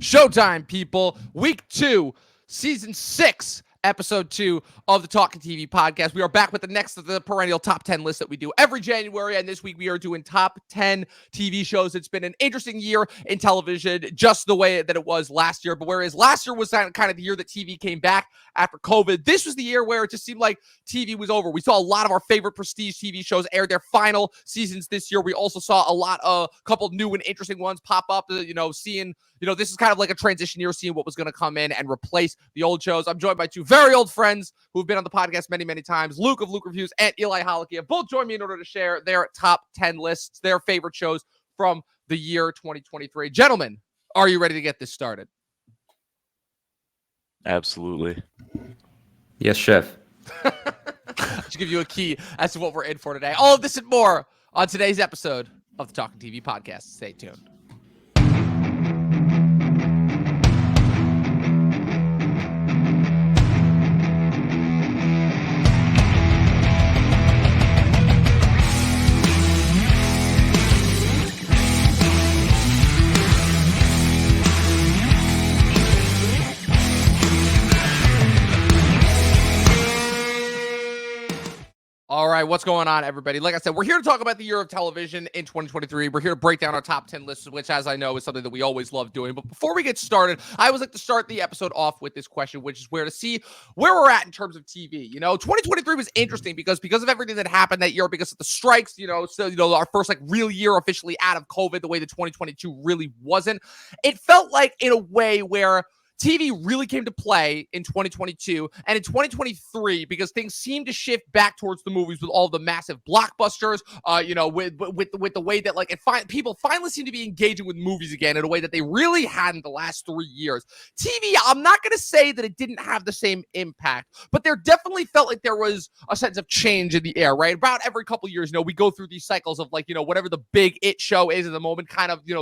Showtime, people. Week 2, Season 6, Episode 2 of the Talking TV podcast. We are back with the next of the perennial top 10 list that we do every January. And this week we are doing top 10 TV shows. It's been an interesting year in television, just the way that it was last year. But whereas last year was kind of the year that TV came back after COVID, this was the year where it just seemed like TV was over. We saw a lot of our favorite prestige TV shows air their final seasons this year. We also saw a couple new and interesting ones pop up, seeing this is kind of like a transition year, seeing what was going to come in and replace the old shows. I'm joined by two very old friends who've been on the podcast many, many times. Luke of Luke Reviews and Eli Luk have both joined me in order to share their top 10 lists, their favorite shows from the year 2023. Gentlemen, are you ready to get this started? Absolutely. Yes, chef. To give you a key as to what we're in for today. All of this and more on today's episode of the Talking TV podcast. Stay tuned. All right, what's going on, everybody? Like I said, we're here to talk about the year of television in 2023. We're here to break down our top 10 lists, which, as I know, is something that we always love doing. But before we get started, I always like to start the episode off with this question, which is where we're at in terms of TV. 2023 was interesting because of everything that happened that year, because of the strikes, our first real year officially out of COVID, the way that 2022 really wasn't. It felt like in a way where TV really came to play in 2022 and in 2023 because things seemed to shift back towards the movies with all the massive blockbusters, with the way that people finally seem to be engaging with movies again in a way that they really hadn't the last 3 years. TV, I'm not going to say that it didn't have the same impact, but there definitely felt like there was a sense of change in the air, right? About every couple of years, we go through these cycles of whatever the big it show is at the moment,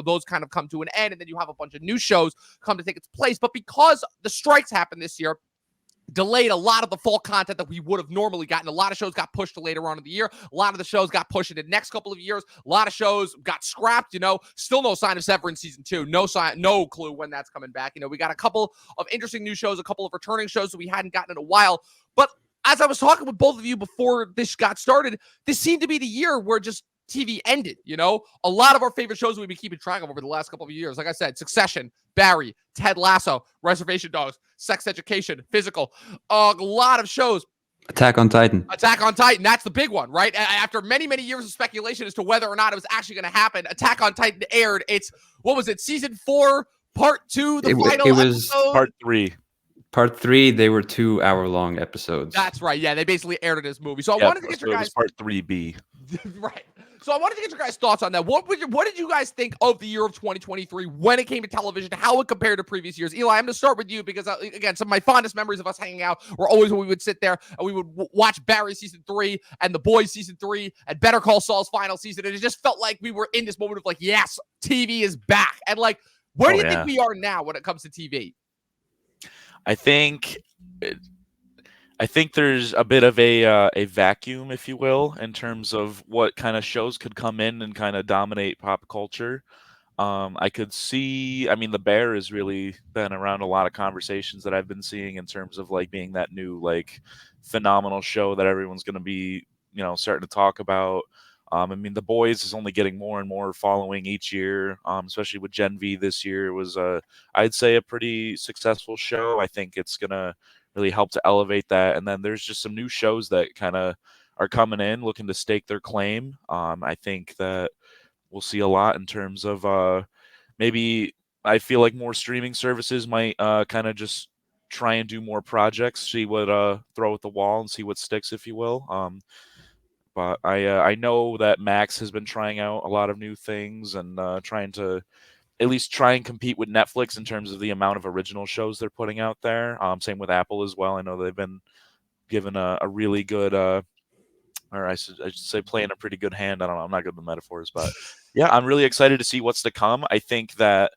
those kind of come to an end, and then you have a bunch of new shows come to take its place. But because the strikes happened this year, delayed a lot of the fall content that we would have normally gotten. A lot of shows got pushed to later on in the year. A lot of the shows got pushed into the next couple of years. A lot of shows got scrapped, still no sign of Severance season 2. No clue when that's coming back. We got a couple of interesting new shows, a couple of returning shows that we hadn't gotten in a while. But as I was talking with both of you before this got started, this seemed to be the year where just TV ended. A lot of our favorite shows we've been keeping track of over the last couple of years. Like I said, Succession, Barry, Ted Lasso, Reservation Dogs, Sex Education, Physical, a lot of shows. Attack on Titan. That's the big one, right? After many, many years of speculation as to whether or not it was actually going to happen, Attack on Titan aired. Season 4, part 2, the final it was episode? Part 3. Part 3, they were 2-hour-long episodes. That's right. Yeah, they basically aired it as a movie. So I wanted to get your guys... Part 3B. Right. So I wanted to get your guys' thoughts on that. What did you guys think of the year of 2023 when it came to television, how it compared to previous years? Eli, I'm going to start with you because, again, some of my fondest memories of us hanging out were always when we would sit there and we would watch Barry season 3 and The Boys season 3 and Better Call Saul's final season. And it just felt like we were in this moment of yes, TV is back. And where do you think we are now when it comes to TV? I think there's a bit of a vacuum, if you will, in terms of what kind of shows could come in and kind of dominate pop culture. I could see, The Bear has really been around a lot of conversations that I've been seeing in terms of being that new phenomenal show that everyone's going to be, starting to talk about. The Boys is only getting more and more following each year, especially with Gen V this year. It was, I'd say, a pretty successful show. I think it's going to really help to elevate that. And then there's just some new shows that kind of are coming in, looking to stake their claim. I think that we'll see a lot in terms of maybe I feel like more streaming services might kind of just try and do more projects, see what throw at the wall and see what sticks, if you will. But I know that Max has been trying out a lot of new things and trying to at least try and compete with Netflix in terms of the amount of original shows they're putting out there. Same with Apple as well. I know they've been given a really good, or I should say playing a pretty good hand. I don't know. I'm not good with metaphors, but yeah, I'm really excited to see what's to come. I think that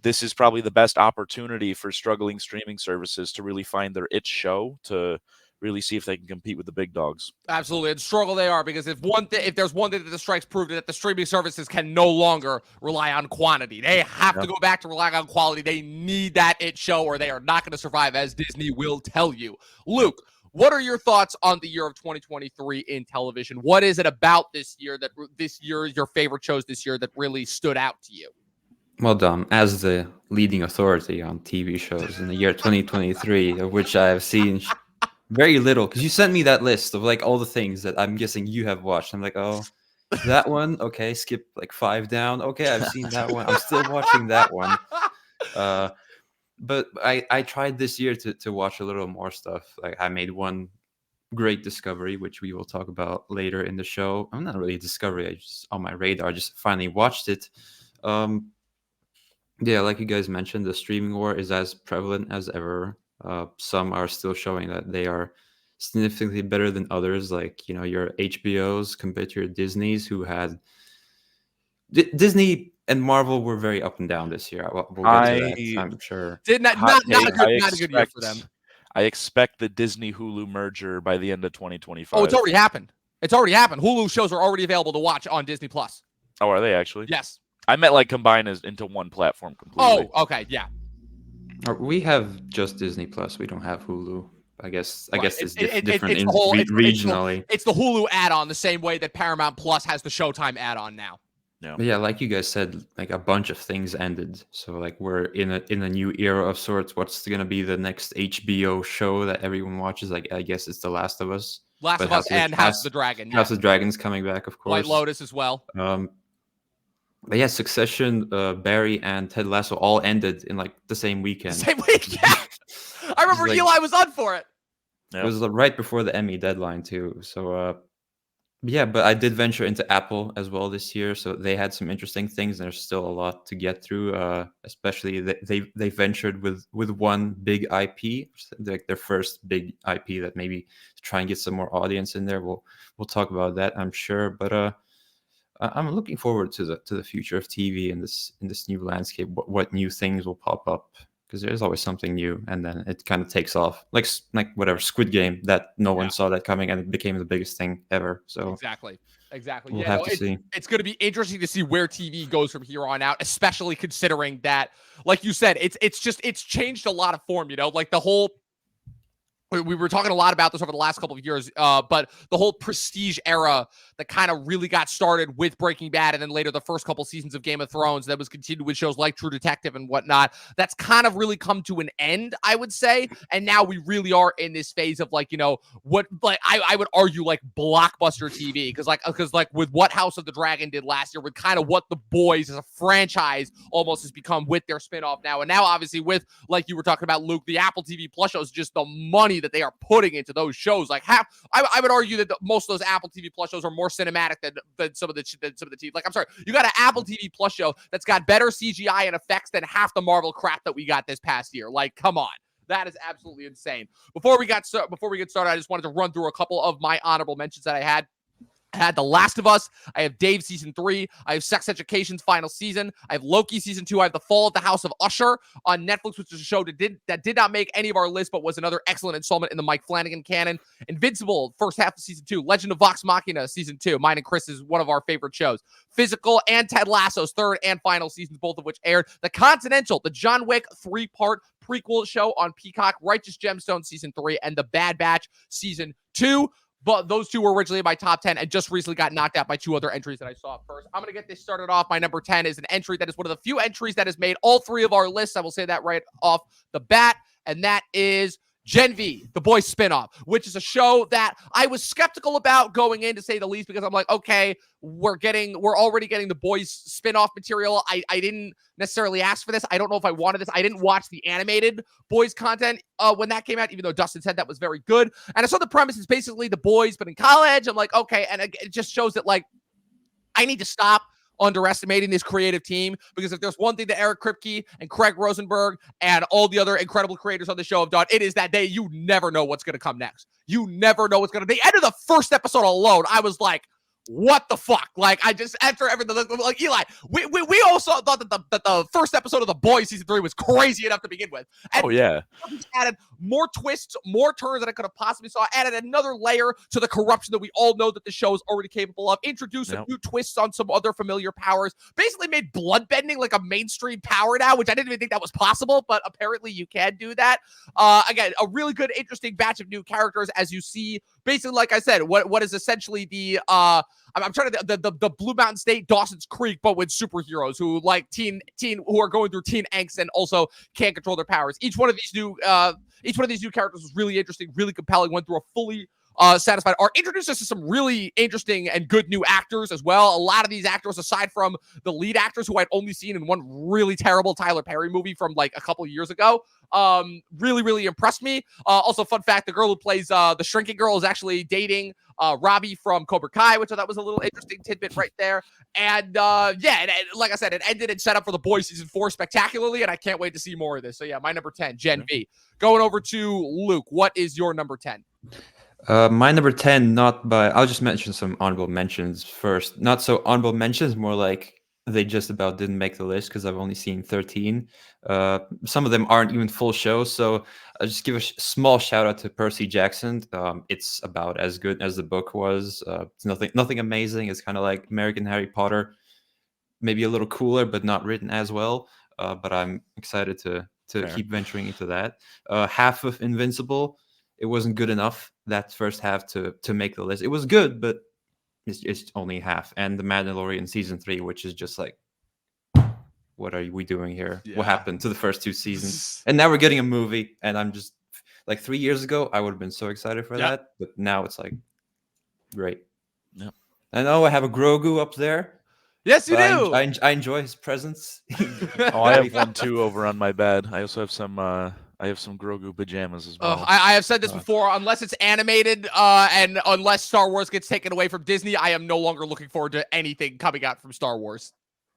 this is probably the best opportunity for struggling streaming services to really find their it show, to really see if they can compete with the big dogs. Absolutely, and struggle they are, because if there's one thing that the strikes proved, that the streaming services can no longer rely on quantity. They have to go back to relying on quality. They need that it show, or they are not going to survive, as Disney will tell you. Luke, what are your thoughts on the year of 2023 in television? What is it about this year, your favorite shows this year, that really stood out to you? Well, Dom, as the leading authority on TV shows in the year 2023, of which I have seen very little, because you sent me that list of like all the things that I'm guessing you have watched. I'm like, oh, that one, okay, skip like 5 down. Okay, I've seen that one. I'm still watching that one. But I tried this year to watch a little more stuff. Like, I made one great discovery, which we will talk about later in the show. I'm not really a discovery, I just on my radar. I just finally watched it. Yeah, like you guys mentioned, the streaming war is as prevalent as ever. Some are still showing that they are significantly better than others, like, you know, your HBOs compared to your Disneys, who had Disney and Marvel were very up and down this year. We'll get to that, I'm sure. Not a good year for them. I expect the Disney Hulu merger by the end of 2025. Oh, it's already happened. Hulu shows are already available to watch on Disney Plus. Oh, are they actually? Yes. I meant like combine into one platform completely. Oh, okay, yeah. We have just Disney Plus. We don't have Hulu. I guess it's different regionally. It's the Hulu add-on, the same way that Paramount Plus has the Showtime add-on now. Yeah. But yeah, like you guys said, like a bunch of things ended. So like we're in a new era of sorts. What's gonna be the next HBO show that everyone watches? Like, I guess it's The Last of Us. Last of Us and House of the Dragon. House of the Dragon's coming back, of course. White Lotus as well. But yeah, Succession, Barry, and Ted Lasso all ended in like the same weekend. Same week, yeah. I remember Eli was on for it. Yep. It was right before the Emmy deadline too. So yeah, but I did venture into Apple as well this year, so they had some interesting things. And there's still a lot to get through. Especially they ventured with one big IP, like their first big IP that maybe to try and get some more audience in there. We'll talk about that, I'm sure. But I'm looking forward to the future of TV in this new landscape. What new things will pop up, because there's always something new, and then it kind of takes off. Like whatever Squid Game, that no one saw that coming, and it became the biggest thing ever. So exactly. We'll have to see. It's going to be interesting to see where TV goes from here on out, especially considering that, like you said, it's changed a lot of form. You know, like the whole. We were talking a lot about this over the last couple of years, but the whole prestige era that kind of really got started with Breaking Bad, and then later the first couple seasons of Game of Thrones that was continued with shows like True Detective and whatnot, that's kind of really come to an end, I would say. And now we really are in this phase of like, you know, what, like I would argue like blockbuster TV, because like with what House of the Dragon did last year, with kind of what The Boys as a franchise almost has become with their spinoff now. And now obviously with, like you were talking about, Luke, the Apple TV Plus shows, just the money that they are putting into those shows. Like I would argue that most of those Apple TV Plus shows are more cinematic than some of the TV. Like, I'm sorry, you got an Apple TV Plus show that's got better CGI and effects than half the Marvel crap that we got this past year. Like, come on. That is absolutely insane. Before we get started, I just wanted to run through a couple of my honorable mentions that I had. I had The Last of Us. I have Dave season 3. I have Sex Education's final season. I have Loki season 2. I have The Fall of the House of Usher on Netflix, which is a show that did not make any of our lists, but was another excellent installment in the Mike Flanagan canon. Invincible, first half of season 2. Legend of Vox Machina season 2. Mine and Chris is one of our favorite shows. Physical and Ted Lasso's third and final seasons, both of which aired. The Continental, the John Wick 3-part prequel show on Peacock. Righteous Gemstones season 3 and The Bad Batch season 2. But those two were originally in my top 10 and just recently got knocked out by 2 other entries that I saw first. I'm going to get this started off. My number 10 is an entry that is one of the few entries that has made all 3 of our lists. I will say that right off the bat. And that is Gen V, The Boys spinoff, which is a show that I was skeptical about going in, to say the least, because I'm like, okay, we're already getting The Boys spinoff material. I didn't necessarily ask for this. I don't know if I wanted this. I didn't watch the animated Boys content when that came out, even though Dustin said that was very good. And I saw the premise is basically The Boys, but in college. I'm like, okay. And it just shows that, like, I need to stop underestimating this creative team, because if there's one thing that Eric Kripke and Craig Rosenberg and all the other incredible creators on the show have done, it is that you never know what's going to come next. You never know what's going to be. The end of the first episode alone, I was like, what the fuck? Like, I just, after everything, like Eli, we also thought that the first episode of The Boys season 3 was crazy enough to begin with. And Oh yeah, added more twists, more turns than I could have possibly saw. Added another layer to the corruption that we all know that the show is already capable of. Introduced some new twists on some other familiar powers. Basically made bloodbending like a mainstream power now, which I didn't even think that was possible, but apparently you can do that. Again, a really good, interesting batch of new characters as you see. Basically, like I said, what is essentially the I'm trying to the Blue Mountain State Dawson's Creek, but with superheroes who like teen who are going through teen angst and also can't control their powers. Each one of these new characters was really interesting, really compelling. Went through a fully satisfied arc. Introduced us to some really interesting and good new actors as well. A lot of these actors, aside from the lead actors who I'd only seen in one really terrible Tyler Perry movie from like a couple years ago, really impressed me. Also, fun fact: the girl who plays the shrinking girl is actually dating Robbie from Cobra Kai, which I thought was a little interesting tidbit right there. And like I said, it ended and set up for The Boys season 4 spectacularly, and I can't wait to see more of this. So yeah, my number 10, Gen V. Going over to Luke, what is your number 10? My number 10, I'll just mention some honorable mentions first. Not so honorable mentions, more like they just about didn't make the list because I've only seen 13. Some of them aren't even full shows, so I'll just give a small shout out to Percy Jackson. It's about as good as the book was. It's nothing amazing. It's kind of like American Harry Potter, maybe a little cooler, but not written as well. But I'm excited to keep venturing into that. Half of Invincible, it wasn't good enough, that first half, to make the list. It was good, but it's only half. And The Mandalorian season 3, which is just like, what are we doing here? Yeah. What happened to the first 2 seasons? And now we're getting a movie, and I'm just like, 3 years ago I would have been so excited for that, but now it's like, great. Yep. I know I have a Grogu up there. Yes, you do. I enjoy his presence. I have one too over on my bed. I also have some Grogu pajamas as well. I have said this before. Unless it's animated, and unless Star Wars gets taken away from Disney, I am no longer looking forward to anything coming out from Star Wars.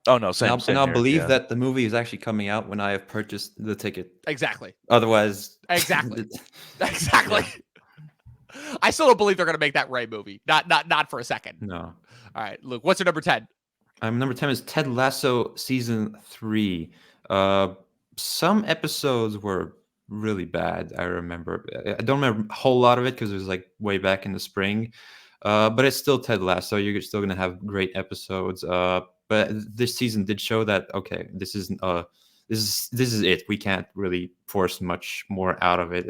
Oh no, same. And I'll believe that the movie is actually coming out when I have purchased the ticket. Exactly. Otherwise, exactly. Yeah. I still don't believe they're going to make that Rey movie. Not for a second. No. All right, Luke. What's your number 10? Number 10 is Ted Lasso season 3. Some episodes were really bad. I remember. I don't remember a whole lot of it because it was like way back in the spring. But it's still Ted Lasso. You're still gonna have great episodes. But this season did show that this is it. We can't really force much more out of it.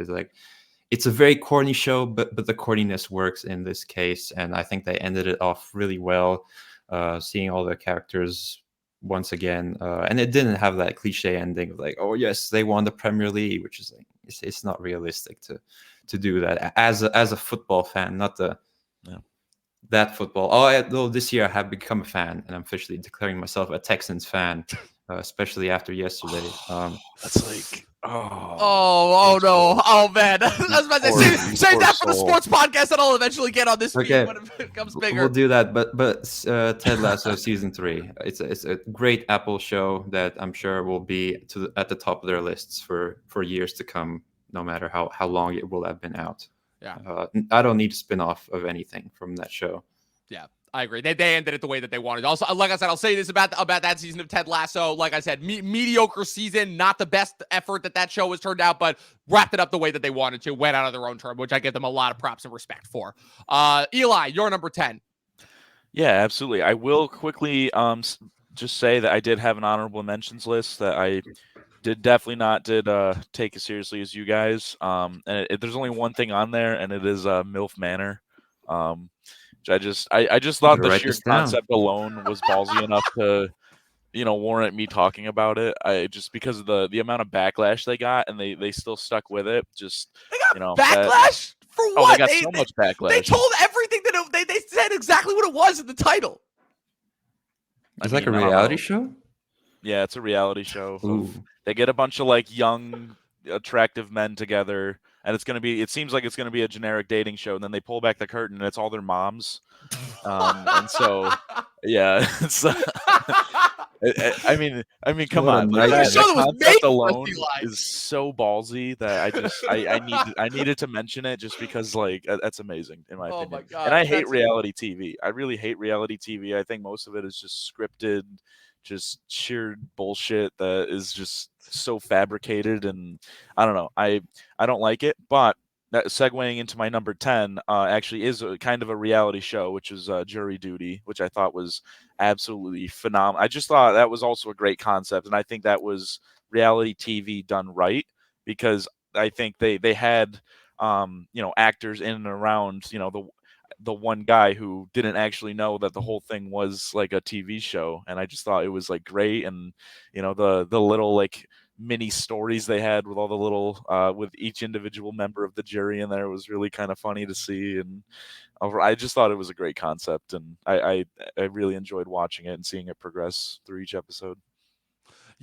It's a very corny show, but the corniness works in this case, and I think they ended it off really well. Seeing all the characters once again, and it didn't have that cliche ending of like, oh yes, they won the Premier League, which is like, it's not realistic to do that as a football fan, not that football. Though this year I have become a fan, and I'm officially declaring myself a Texans fan, especially after yesterday. That's like, oh no, oh man! I was about to say, save that for the sports podcast that I'll eventually get on this week when it becomes bigger. We'll do that, but Ted Lasso season 3, it's a great Apple show that I'm sure will be at the top of their lists for years to come, no matter how long it will have been out. Yeah, I don't need a spin-off of anything from that show. Yeah, I agree. They ended it the way that they wanted. Also, like I said, I'll say this about that season of Ted Lasso. Like I said, mediocre season, not the best effort that show has turned out, but wrapped it up the way that they wanted to, went out on their own term, which I give them a lot of props and respect for. Eli, you're number 10. Yeah, absolutely. I will quickly just say that I did have an honorable mentions list that I definitely not take as seriously as you guys. And there's only one thing on there, and it is MILF Manor. I just thought the sheer concept alone was ballsy enough to, warrant me talking about it. Just because of the amount of backlash they got, and they still stuck with it. Just they got backlash for what? Oh, they got so much backlash. They told everything that they said exactly what it was in the title. It's like a reality show. Yeah, it's a reality show. They get a bunch of like young, attractive men together. And it seems like it's going to be a generic dating show. And then they pull back the curtain and it's all their moms. And so, yeah, Come What a on, like nightmare. A show that was concept made for us, alone Eli. is so ballsy that I needed to mention it just because like that's amazing in my Oh opinion. my And god, I hate that's reality TV. I really hate reality TV. I think most of it is just scripted, just sheer bullshit that is just so fabricated, and I don't know. I don't like it, but that segueing into my number 10 actually is a kind of a reality show, which is Jury Duty, which I thought was absolutely phenomenal. I just thought that was also a great concept, and I think that was reality TV done right, because I think they had actors in and around the one guy who didn't actually know that the whole thing was like a TV show, and I just thought it was like great. And the little like mini stories they had with all the little with each individual member of the jury in there was really kind of funny to see. And I just thought it was a great concept, and I really enjoyed watching it and seeing it progress through each episode.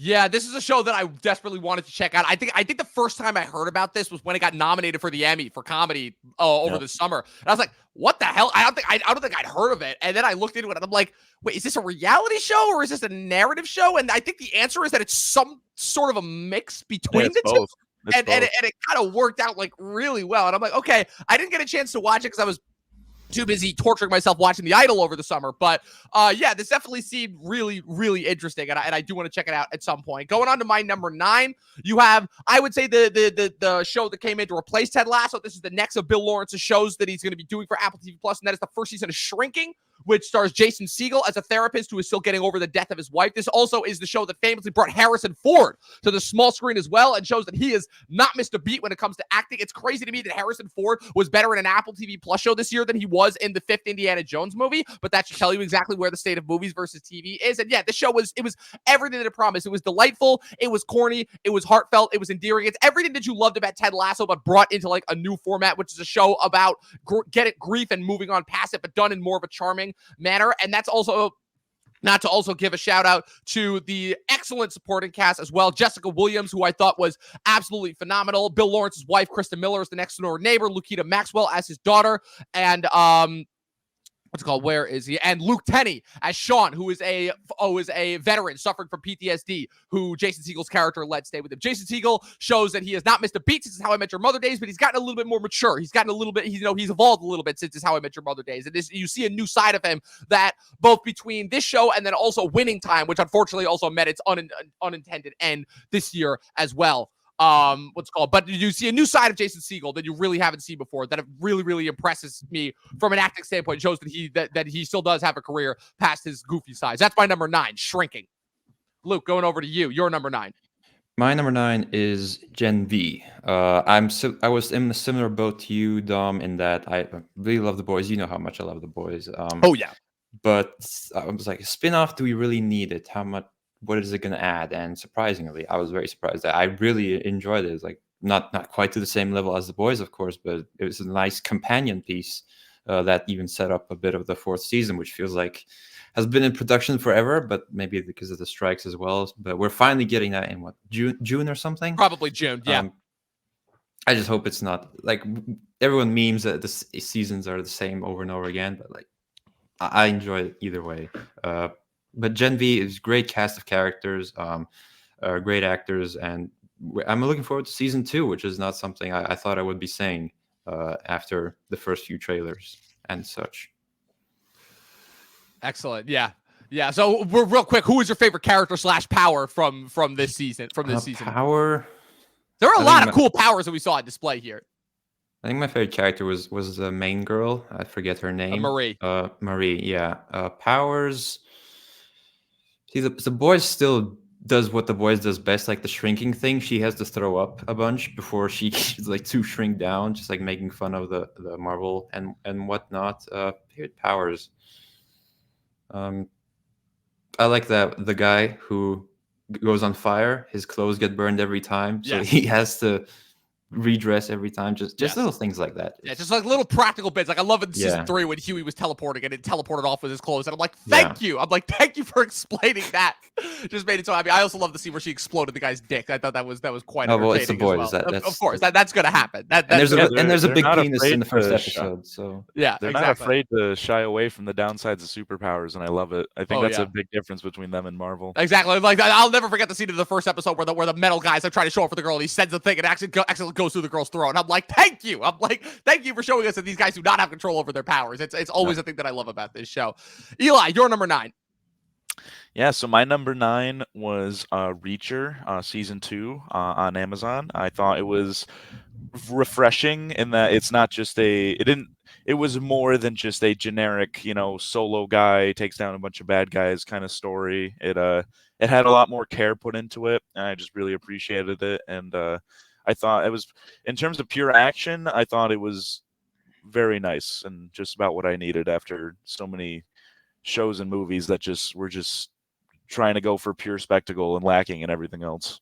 Yeah, this is a show that I desperately wanted to check out. I think the first time I heard about this was when it got nominated for the Emmy for comedy over Yep. the summer. And I was like, "What the hell?" I don't think I'd heard of it. And then I looked into it and I'm like, "Wait, is this a reality show or is this a narrative show?" And I think the answer is that it's some sort of a mix Yeah, between it's the two. both. It's And both. it kind of worked out like really well. And I'm like, okay, I didn't get a chance to watch it because I was too busy torturing myself watching The Idol over the summer. But yeah, this definitely seemed really, really interesting, and I do want to check it out at some point. Going on to my number 9, you have, I would say, the show that came in to replace Ted Lasso. This is the next of Bill Lawrence's shows that he's going to be doing for Apple TV Plus, and that is the first season of Shrinking, which stars Jason Segel as a therapist who is still getting over the death of his wife. This also is the show that famously brought Harrison Ford to the small screen as well, and shows that he is not missed a beat when it comes to acting. It's crazy to me that Harrison Ford was better in an Apple TV Plus show this year than he was in the 5th Indiana Jones movie, but that should tell you exactly where the state of movies versus TV is. And yeah, the show was everything that it promised. It was delightful, it was corny, it was heartfelt, it was endearing. It's everything that you loved about Ted Lasso, but brought into like a new format, which is a show about grief and moving on past it, but done in more of a charming manner. And that's also not to also give a shout out to the excellent supporting cast as well. Jessica Williams, who I thought was absolutely phenomenal. Bill Lawrence's wife, Kristen Miller, is the next door neighbor. Lukita Maxwell as his daughter. And what's it called? Where is he? And Luke Tenney as Sean, who is a veteran suffering from PTSD, who Jason Segel's character let stay with him. Jason Segel shows that he has not missed a beat since How I Met Your Mother days, but he's gotten a little bit more mature. He's gotten a little bit, he's evolved a little bit since his How I Met Your Mother days. And you see a new side of him that both between this show and then also Winning Time, which unfortunately also met its unintended end this year as well. But you see a new side of Jason Segel that you really haven't seen before, that really, really impresses me from an acting standpoint. It shows that he still does have a career past his goofy size. That's my number 9, Shrinking. Luke, going over to you. Your number 9. My number 9 is Gen V. I was in a similar boat to you, Dom, in that I really love The Boys. You know how much I love The Boys. Oh yeah. But I was like, spin-off, do we really need it? What is it going to add? And surprisingly, I was very surprised that I really enjoyed it. It's like not quite to the same level as The Boys, of course, but it was a nice companion piece that even set up a bit of the 4th season, which feels like has been in production forever, but maybe because of the strikes as well. But we're finally getting that in June or something? Probably June, yeah. I just hope it's not like everyone memes that the seasons are the same over and over again, but like I enjoy it either way. But Gen V is great cast of characters, great actors, and I'm looking forward to season 2, which is not something I thought I would be saying after the first few trailers and such. Excellent. Yeah. Yeah. So we're real quick. Who is your favorite character / power from this season? Power. There are a lot of cool powers that we saw on display here. I think my favorite character was the main girl. I forget her name. Marie. Marie. Yeah. Powers. See, the Boys still does what The Boys does best, like the shrinking thing. She has to throw up a bunch before she's like to shrink down, just like making fun of the Marvel and whatnot. Favorite powers. I like the guy who goes on fire. His clothes get burned every time, so he has to redress every time. Just Yes. little things like that. Yeah, just like little practical bits. Like I love in season Yeah. 3 when Huey was teleporting and it teleported off with his clothes. And I'm like, thank you. I'm like, thank you for explaining that. Just made it so happy. I also love the scene where she exploded the guy's dick. I thought that was quite Oh entertaining well, it's the boys. as well. That's Of course, that's gonna happen. and That's there's a they're big not penis afraid in the first to episode. So yeah, They're exactly. not afraid to shy away from the downsides of superpowers, and I love it. I think Oh, that's yeah. a big difference between them and Marvel. Exactly. Like I'll never forget the scene in the first episode where the metal guys are trying to show up for the girl and he sends the thing and accidentally goes through the girl's throat. And I'm like, thank you. I'm like, thank you for showing us that these guys do not have control over their powers. It's always a thing that I love about this show. Eli, you're number 9. Yeah, so my number 9 was Reacher, season 2 on Amazon. I thought it was refreshing in that it's not just it was more than just a generic, solo guy takes down a bunch of bad guys kind of story. It had a lot more care put into it, and I just really appreciated it. And I thought it was, in terms of pure action, I thought it was very nice and just about what I needed after so many shows and movies that were just trying to go for pure spectacle and lacking in everything else.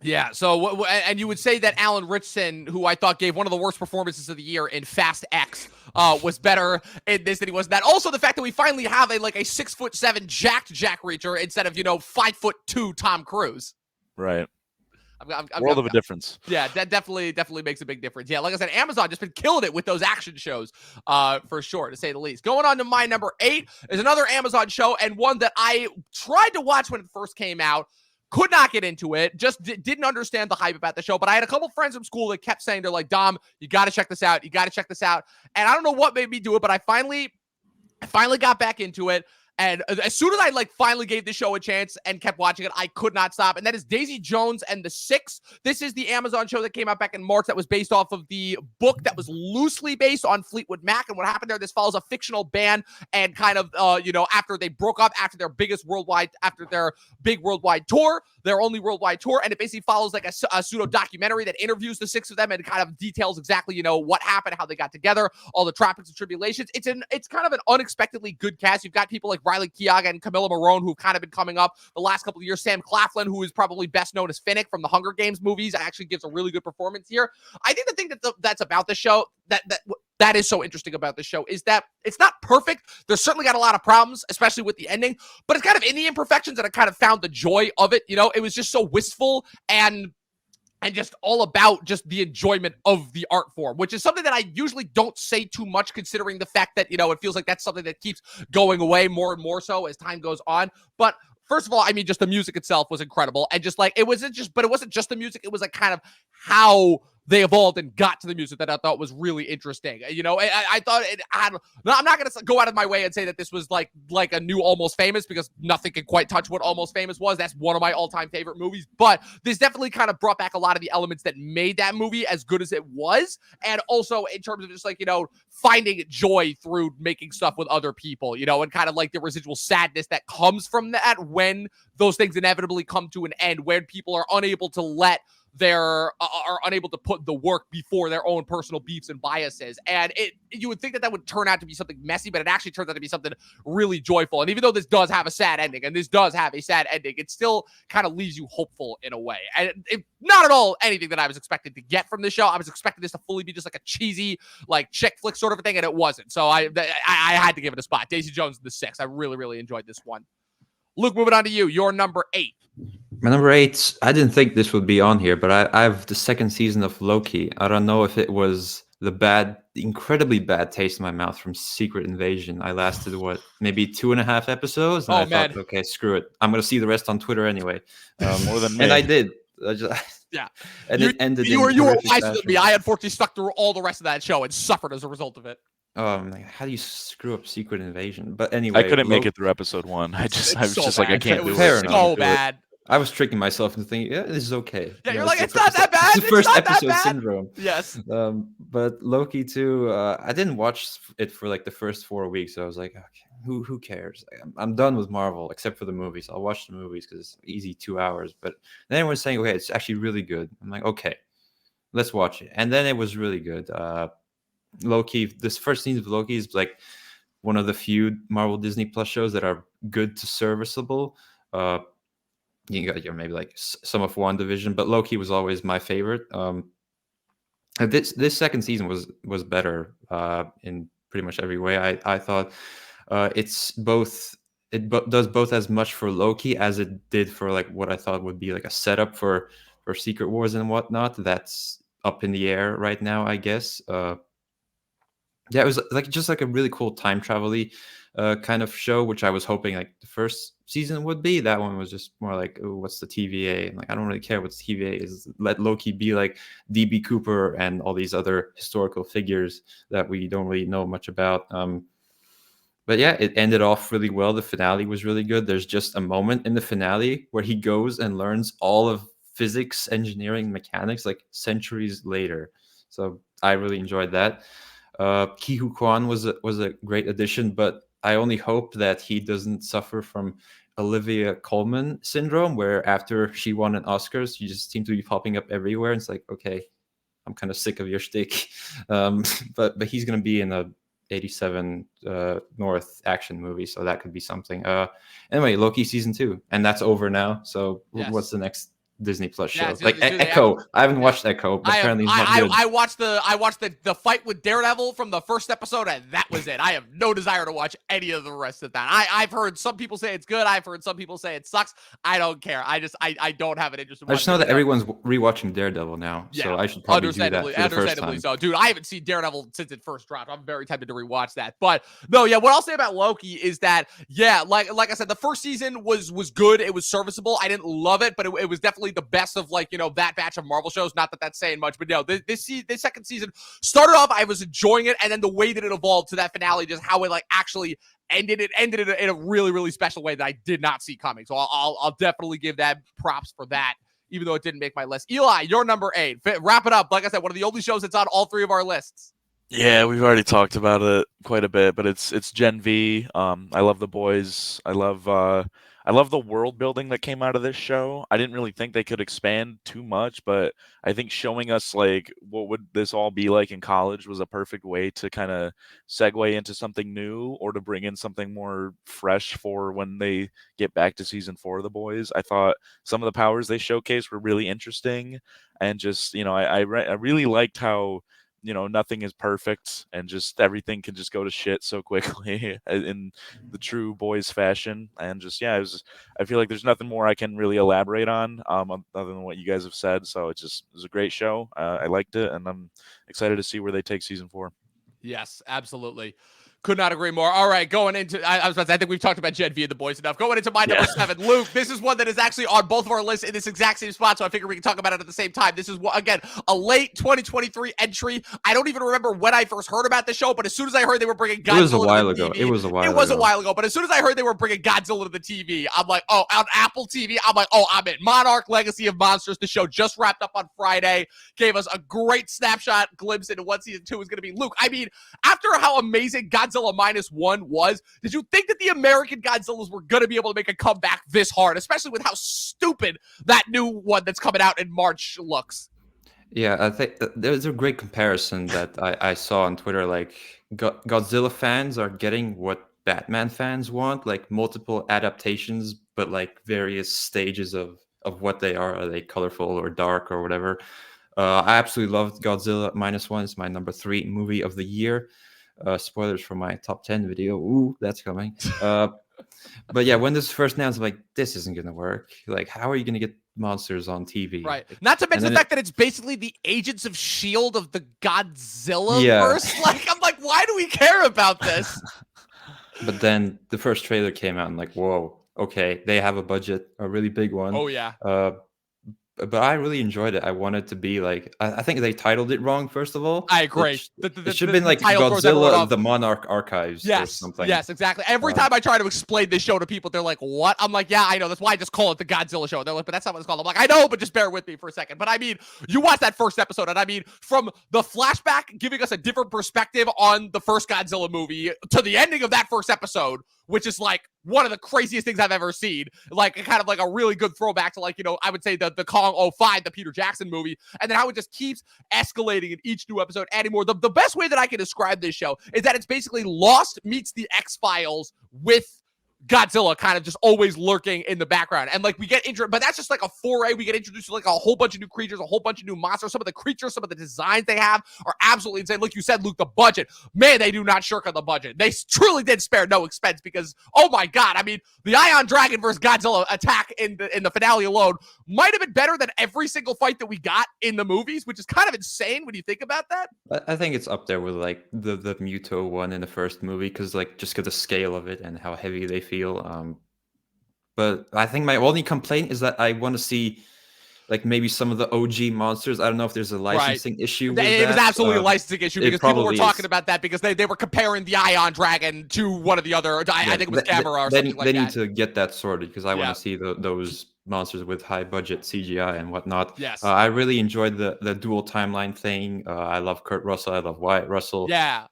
Yeah, so and you would say that Alan Ritchson, who I thought gave one of the worst performances of the year in Fast X, was better in this than he was in that. Also, the fact that we finally have a 6'7" jacked Jack Reacher instead of 5'2" Tom Cruise. Right. I'm World of a difference. Yeah, that definitely makes a big difference. Yeah, like I said, Amazon just been killing it with those action shows, for sure, to say the least. Going on to my number 8 is another Amazon show, and one that I tried to watch when it first came out. Could not get into it. Just didn't understand the hype about the show. But I had a couple friends from school that kept saying, they're like, Dom, you got to check this out. You got to check this out. And I don't know what made me do it, but I finally got back into it. And as soon as I finally gave the show a chance and kept watching it, I could not stop. And that is Daisy Jones and the Six. This is the Amazon show that came out back in March that was based off of the book that was loosely based on Fleetwood Mac. And what happened there, this follows a fictional band and kind of, after they broke up, after their big worldwide tour, their only worldwide tour. And it basically follows like a pseudo documentary that interviews the 6 of them and kind of details exactly, what happened, how they got together, all the tropics and tribulations. It's kind of an unexpectedly good cast. You've got people like Riley Keough and Camilla Morone, who've kind of been coming up the last couple of years. Sam Claflin, who is probably best known as Finnick from the Hunger Games movies, actually gives a really good performance here. I think the thing that's about the show that is so interesting about this show is that it's not perfect. There's certainly got a lot of problems, especially with the ending, but it's kind of in the imperfections that I kind of found the joy of it. It was just so wistful and just all about just the enjoyment of the art form, which is something that I usually don't say too much, considering the fact that, it feels like that's something that keeps going away more and more so as time goes on. But first of all, I mean, just the music itself was incredible. And just it wasn't just the music. It was kind of how they evolved and got to the music that I thought was really interesting. I thought I'm not going to go out of my way and say that this was like a new Almost Famous, because nothing can quite touch what Almost Famous was. That's one of my all-time favorite movies, but this definitely kind of brought back a lot of the elements that made that movie as good as it was. And also in terms of just finding joy through making stuff with other people, and kind of the residual sadness that comes from that when those things inevitably come to an end, when people are unable to are unable to put the work before their own personal beefs and biases. And you would think that would turn out to be something messy, but it actually turns out to be something really joyful. And even though this does have a sad ending, it still kind of leaves you hopeful in a way. And not at all anything that I was expecting to get from this show. I was expecting this to fully be just a cheesy, chick flick sort of a thing, and it wasn't. So I had to give it a spot. Daisy Jones and the Six. I really, really enjoyed this one. Luke, moving on to you. Your number 8. My number 8, I didn't think this would be on here, but I have the second season of Loki. I don't know if it was the incredibly bad taste in my mouth from Secret Invasion. I lasted, maybe 2.5 episodes? And thought, okay, screw it. I'm going to see the rest on Twitter anyway. More than me. And I did. Yeah. And it ended you were wiser than me. fashion. I unfortunately stuck through all the rest of that show and suffered as a result of it. How do you screw up Secret Invasion? But anyway, I couldn't make it through episode 1. I was just bad. I can't do it. Fair enough. So bad. I was tricking myself into thinking, yeah, this is okay. Yeah, you're it's not that bad. It's the first episode syndrome. Yes. But Loki too, I didn't watch it for the first 4 weeks. So I was like, okay, who cares? I'm done with Marvel, except for the movies. I'll watch the movies because it's easy 2 hours. But then everyone's saying, okay, it's actually really good. I'm like, okay, let's watch it. And then it was really good. Loki, this first season of Loki is one of the few Marvel Disney Plus shows that are good to serviceable. You got maybe some of WandaVision, but Loki was always my favorite. This second season was better in pretty much every way. I thought it's both. Does both as much for Loki as it did for like what I thought would be like a setup for Secret Wars and whatnot. That's up in the air right now, I guess. Yeah, it was like just like a really cool time travel-y kind of show, which I was hoping like the first season would be. That one was just more like, oh, what's the TVA? And like, I don't really care what the TVA is. Let Loki be like DB Cooper and all these other historical figures that we don't really know much about. But yeah, it ended off really well. The finale was really good. There's just a moment in the finale where he goes and learns all of physics, engineering, mechanics like centuries later. So I really enjoyed that. Ki Hu Kwan was a great addition, but I only hope that he doesn't suffer from Olivia Colman syndrome, where after she won an Oscar, she just seemed to be popping up everywhere. And it's like, okay, I'm kind of sick of your shtick. But he's gonna be in a 87 North action movie, so that could be something. Anyway, Loki season 2, and that's over now. So what's the next Disney Plus show? Like Echo. I haven't watched Echo, but apparently it's not good. I watched the fight with Daredevil from the first episode, and that was it. I have no desire to watch any of the rest of that. I've heard some people say it's good. I've heard some people say it sucks. I don't care. I don't have an interest in watching. I just know that everyone's rewatching Daredevil now, so I should probably do that for the first time. So, dude, I haven't seen Daredevil since it first dropped. I'm very tempted to rewatch that. But no, yeah, what I'll say about Loki is that, yeah, like I said, the first season was good. It was serviceable. I didn't love it, but it was definitely the best of like, that batch of Marvel shows. Not that that's saying much, but no, this second season started off, I was enjoying it, and then the way that it evolved to that finale, just how it like actually ended in a really, really special way that I did not see coming. So I'll definitely give that props for that, even though it didn't make my list. Eli, you're number 8. Wrap it up. Like I said, one of the only shows that's on all 3 of our lists. Yeah, we've already talked about it quite a bit, but it's Gen V. I love the boys. I love the world building that came out of this show. I didn't really think they could expand too much, but I think showing us like what would this all be like in college was a perfect way to kind of segue into something new or to bring in something more fresh for when they get back to season 4 of the boys. I thought some of the powers they showcased were really interesting, and just I really liked how nothing is perfect and just everything can just go to shit so quickly in the true boys fashion. And just, I feel like there's nothing more I can really elaborate on other than what you guys have said. So it was a great show. I liked it, and I'm excited to see where they take season 4. Yes, absolutely. Could not agree more. All right, going into, I was about to say, I think we've talked about Gen V and the boys enough. Going into my number 7, Luke, this is one that is actually on both of our lists in this exact same spot, so I figure we can talk about it at the same time. This is, again, a late 2023 entry. I don't even remember when I first heard about the show, but as soon as I heard they were bringing Godzilla it was a while to the ago. TV, it was a while ago, but as soon as I heard they were bringing Godzilla to the TV, I'm like, oh, on Apple TV, I'm like, oh, I'm in. Monarch Legacy of Monsters, the show just wrapped up on Friday, gave us a great snapshot glimpse into what season 2 is going to be. Luke, I mean, after how amazing Godzilla -1 was, did you think that the American Godzillas were going to be able to make a comeback this hard, especially with how stupid that new one that's coming out in March looks? Yeah, I think there's a great comparison that I saw on Twitter. Like, Godzilla fans are getting what Batman fans want, like multiple adaptations, but like various stages of what they are. Are they colorful or dark or whatever? I absolutely loved Godzilla -1. It's my number 3 movie of the year. Spoilers for my top 10 video. Ooh, that's coming. But yeah, when this first announced, I'm like, this isn't gonna work. Like, how are you gonna get monsters on TV? Right. Not to mention the fact that it's basically the Agents of S.H.I.E.L.D. of the Godzilla verse. Like, I'm like, why do we care about this? But then the first trailer came out and like, whoa, okay, they have a budget, a really big one. Oh yeah. But I really enjoyed it. I wanted to be like, I think they titled it wrong, first of all. I agree. It should have been like Godzilla, the Monarch Archives or something. Yes, exactly. Every time I try to explain this show to people, they're like, what? I'm like, yeah, I know. That's why I just call it the Godzilla show. They're like, but that's not what it's called. I'm like, I know, but just bear with me for a second. But I mean, you watch that first episode, and I mean, from the flashback giving us a different perspective on the first Godzilla movie to the ending of that first episode, which is like one of the craziest things I've ever seen. Like, kind of like a really good throwback to, like, I would say the Kong 05, the Peter Jackson movie, and then how it just keeps escalating in each new episode, adding more. The best way that I can describe this show is that it's basically Lost meets the X-Files with Godzilla kind of just always lurking in the background. And like we get but that's just like a foray. We get introduced to like a whole bunch of new creatures, a whole bunch of new monsters. Some of the creatures, some of the designs they have are absolutely insane. Like you said, Luke, the budget, man, they do not shirk on the budget. They truly did spare no expense because, oh my God, I mean, the Ion Dragon versus Godzilla attack in the finale alone might have been better than every single fight that we got in the movies, which is kind of insane when you think about that. I think it's up there with like the Muto one in the first movie because like just because the scale of it and how heavy they feel. But I think my only complaint is that I want to see like maybe some of the OG monsters. I don't know if there's a licensing issue with it was that. absolutely a licensing issue because people were talking is. about that because they were comparing the Ion Dragon to one of the other. I think it was Gamera or something like that. They need to get that sorted because I want to see those monsters with high budget CGI and whatnot. Yes. I really enjoyed the dual timeline thing. I love Kurt Russell. I love Wyatt Russell. Yeah.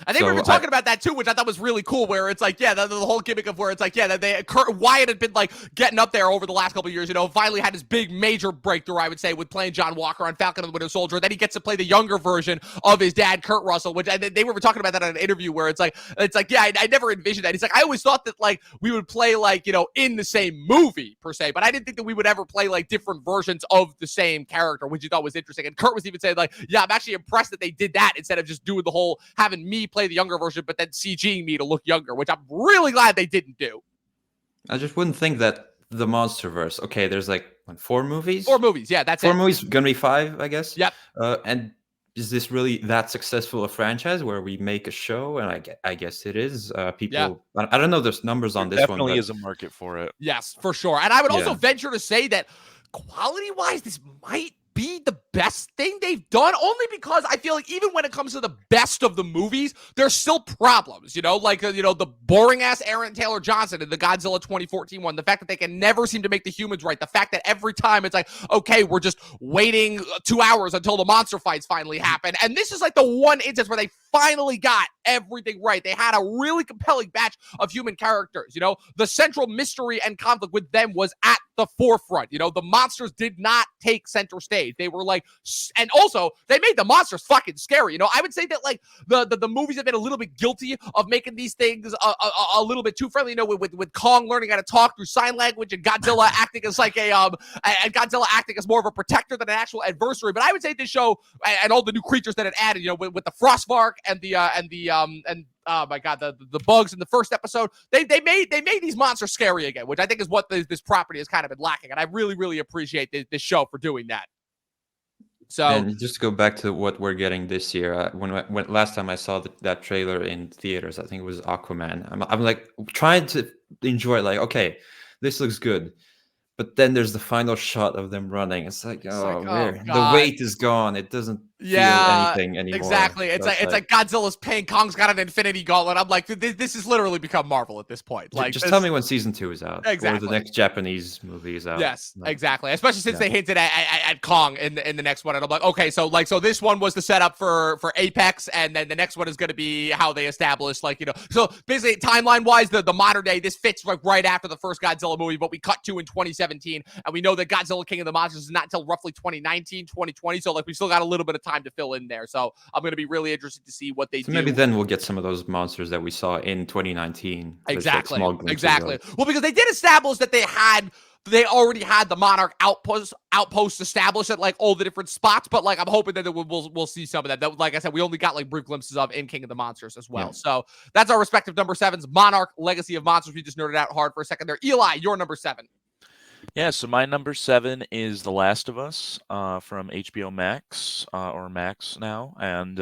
I think we were talking about that too, which I thought was really cool. Where it's like, the whole gimmick of where it's like, that Wyatt had been like getting up there over the last couple of years. You know, finally had his big major breakthrough, I would say, with playing John Walker on Falcon and the Winter Soldier. Then he gets to play the younger version of his dad, Kurt Russell, which they were talking about that in an interview where it's like, I never envisioned that. He's like, I always thought that like we would play like in the same movie per se, but I didn't think that we would ever play like different versions of the same character, which you thought was interesting. And Kurt was even saying like, I'm actually impressed that they did that instead of just doing the whole having me play the younger version, but then CGing me to look younger, which I'm really glad they didn't do. I just wouldn't think that the MonsterVerse. Okay, there's like 4 movies. 4 movies, yeah, that's 4 movies, gonna be 5, I guess. Yep. And is this really that successful a franchise where we make a show? And I guess it is. People, I don't know. There's numbers on this one. Definitely is a market for it. Yes, for sure. And I would also venture to say that quality-wise, this might be the best thing they've done, only because I feel like even when it comes to the best of the movies, there's still problems, like the boring ass Aaron Taylor Johnson in the Godzilla 2014 one, the fact that they can never seem to make the humans right, the fact that every time it's like, okay, we're just waiting 2 hours until the monster fights finally happen, and this is like the one instance where they finally got everything right. They had a really compelling batch of human characters. The central mystery and conflict with them was at the forefront. The monsters did not take center stage. They were like, and also they made the monsters fucking scary. I would say that like the movies have been a little bit guilty of making these things a little bit too friendly. With Kong learning how to talk through sign language and Godzilla acting as like and Godzilla acting as more of a protector than an actual adversary. But I would say this show and all the new creatures that it added, with the Frostvark and oh my God, the bugs in the first episode, they made these monsters scary again, which I think is what this property has kind of been lacking, and I really, really appreciate this show for doing that. So, and just to go back to what we're getting this year, when last time I saw that trailer in theaters, I think it was Aquaman. I'm like trying to enjoy it, like, okay, this looks good. But then there's the final shot of them running. It's like, the weight is gone. It doesn't feel anything anymore. Exactly. It's like Godzilla's pain. Kong's got an infinity gauntlet. I'm like, this has literally become Marvel at this point. Like, just tell me when season 2 is out. Exactly. Or the next Japanese movie is out. Yes, exactly. Especially since they hinted at Kong in the next one. And I'm like, okay, so this one was the setup for Apex, and then the next one is going to be how they establish, so basically timeline wise, the modern day, this fits like right after the first Godzilla movie, but we cut to in 2017, and we know that Godzilla King of the Monsters is not until roughly 2019, 2020. So like we still got a little bit of time to fill in there. So I'm going to be really interested to see what they do. Maybe then we'll get some of those monsters that we saw in 2019. Exactly. Well, because they did establish that they already had the Monarch outpost established at like all the different spots, but like I'm hoping that we'll see some of that. That, like I said, we only got like brief glimpses of in King of the Monsters as well. Yeah. So that's our respective number 7s. Monarch, Legacy of Monsters. We just nerded out hard for a second there. Eli, your number 7. Yeah, so my number 7 is The Last of Us from HBO Max, or Max now, and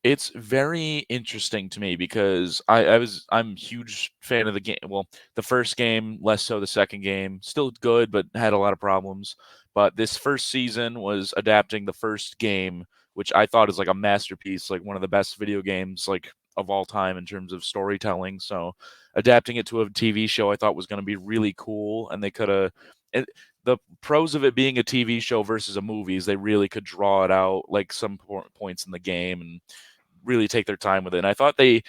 it's very interesting to me because I'm a huge fan of the game. Well, the first game, less so the second game. Still good, but had a lot of problems. But this first season was adapting the first game, which I thought is like a masterpiece, like one of the best video games like of all time in terms of storytelling. So adapting it to a TV show I thought was going to be really cool, and they could have the pros of it being a TV show versus a movie is they really could draw it out like some points in the game and really take their time with it. And I thought they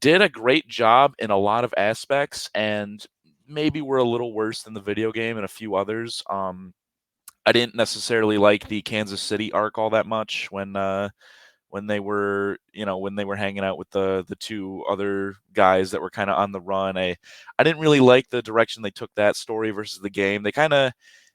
did a great job in a lot of aspects, and maybe were a little worse than the video game and a few others. I didn't necessarily like the Kansas City arc all that much when when they were hanging out with the two other guys that were kind of on the run. I didn't really like the direction they took that story versus the game. They kind of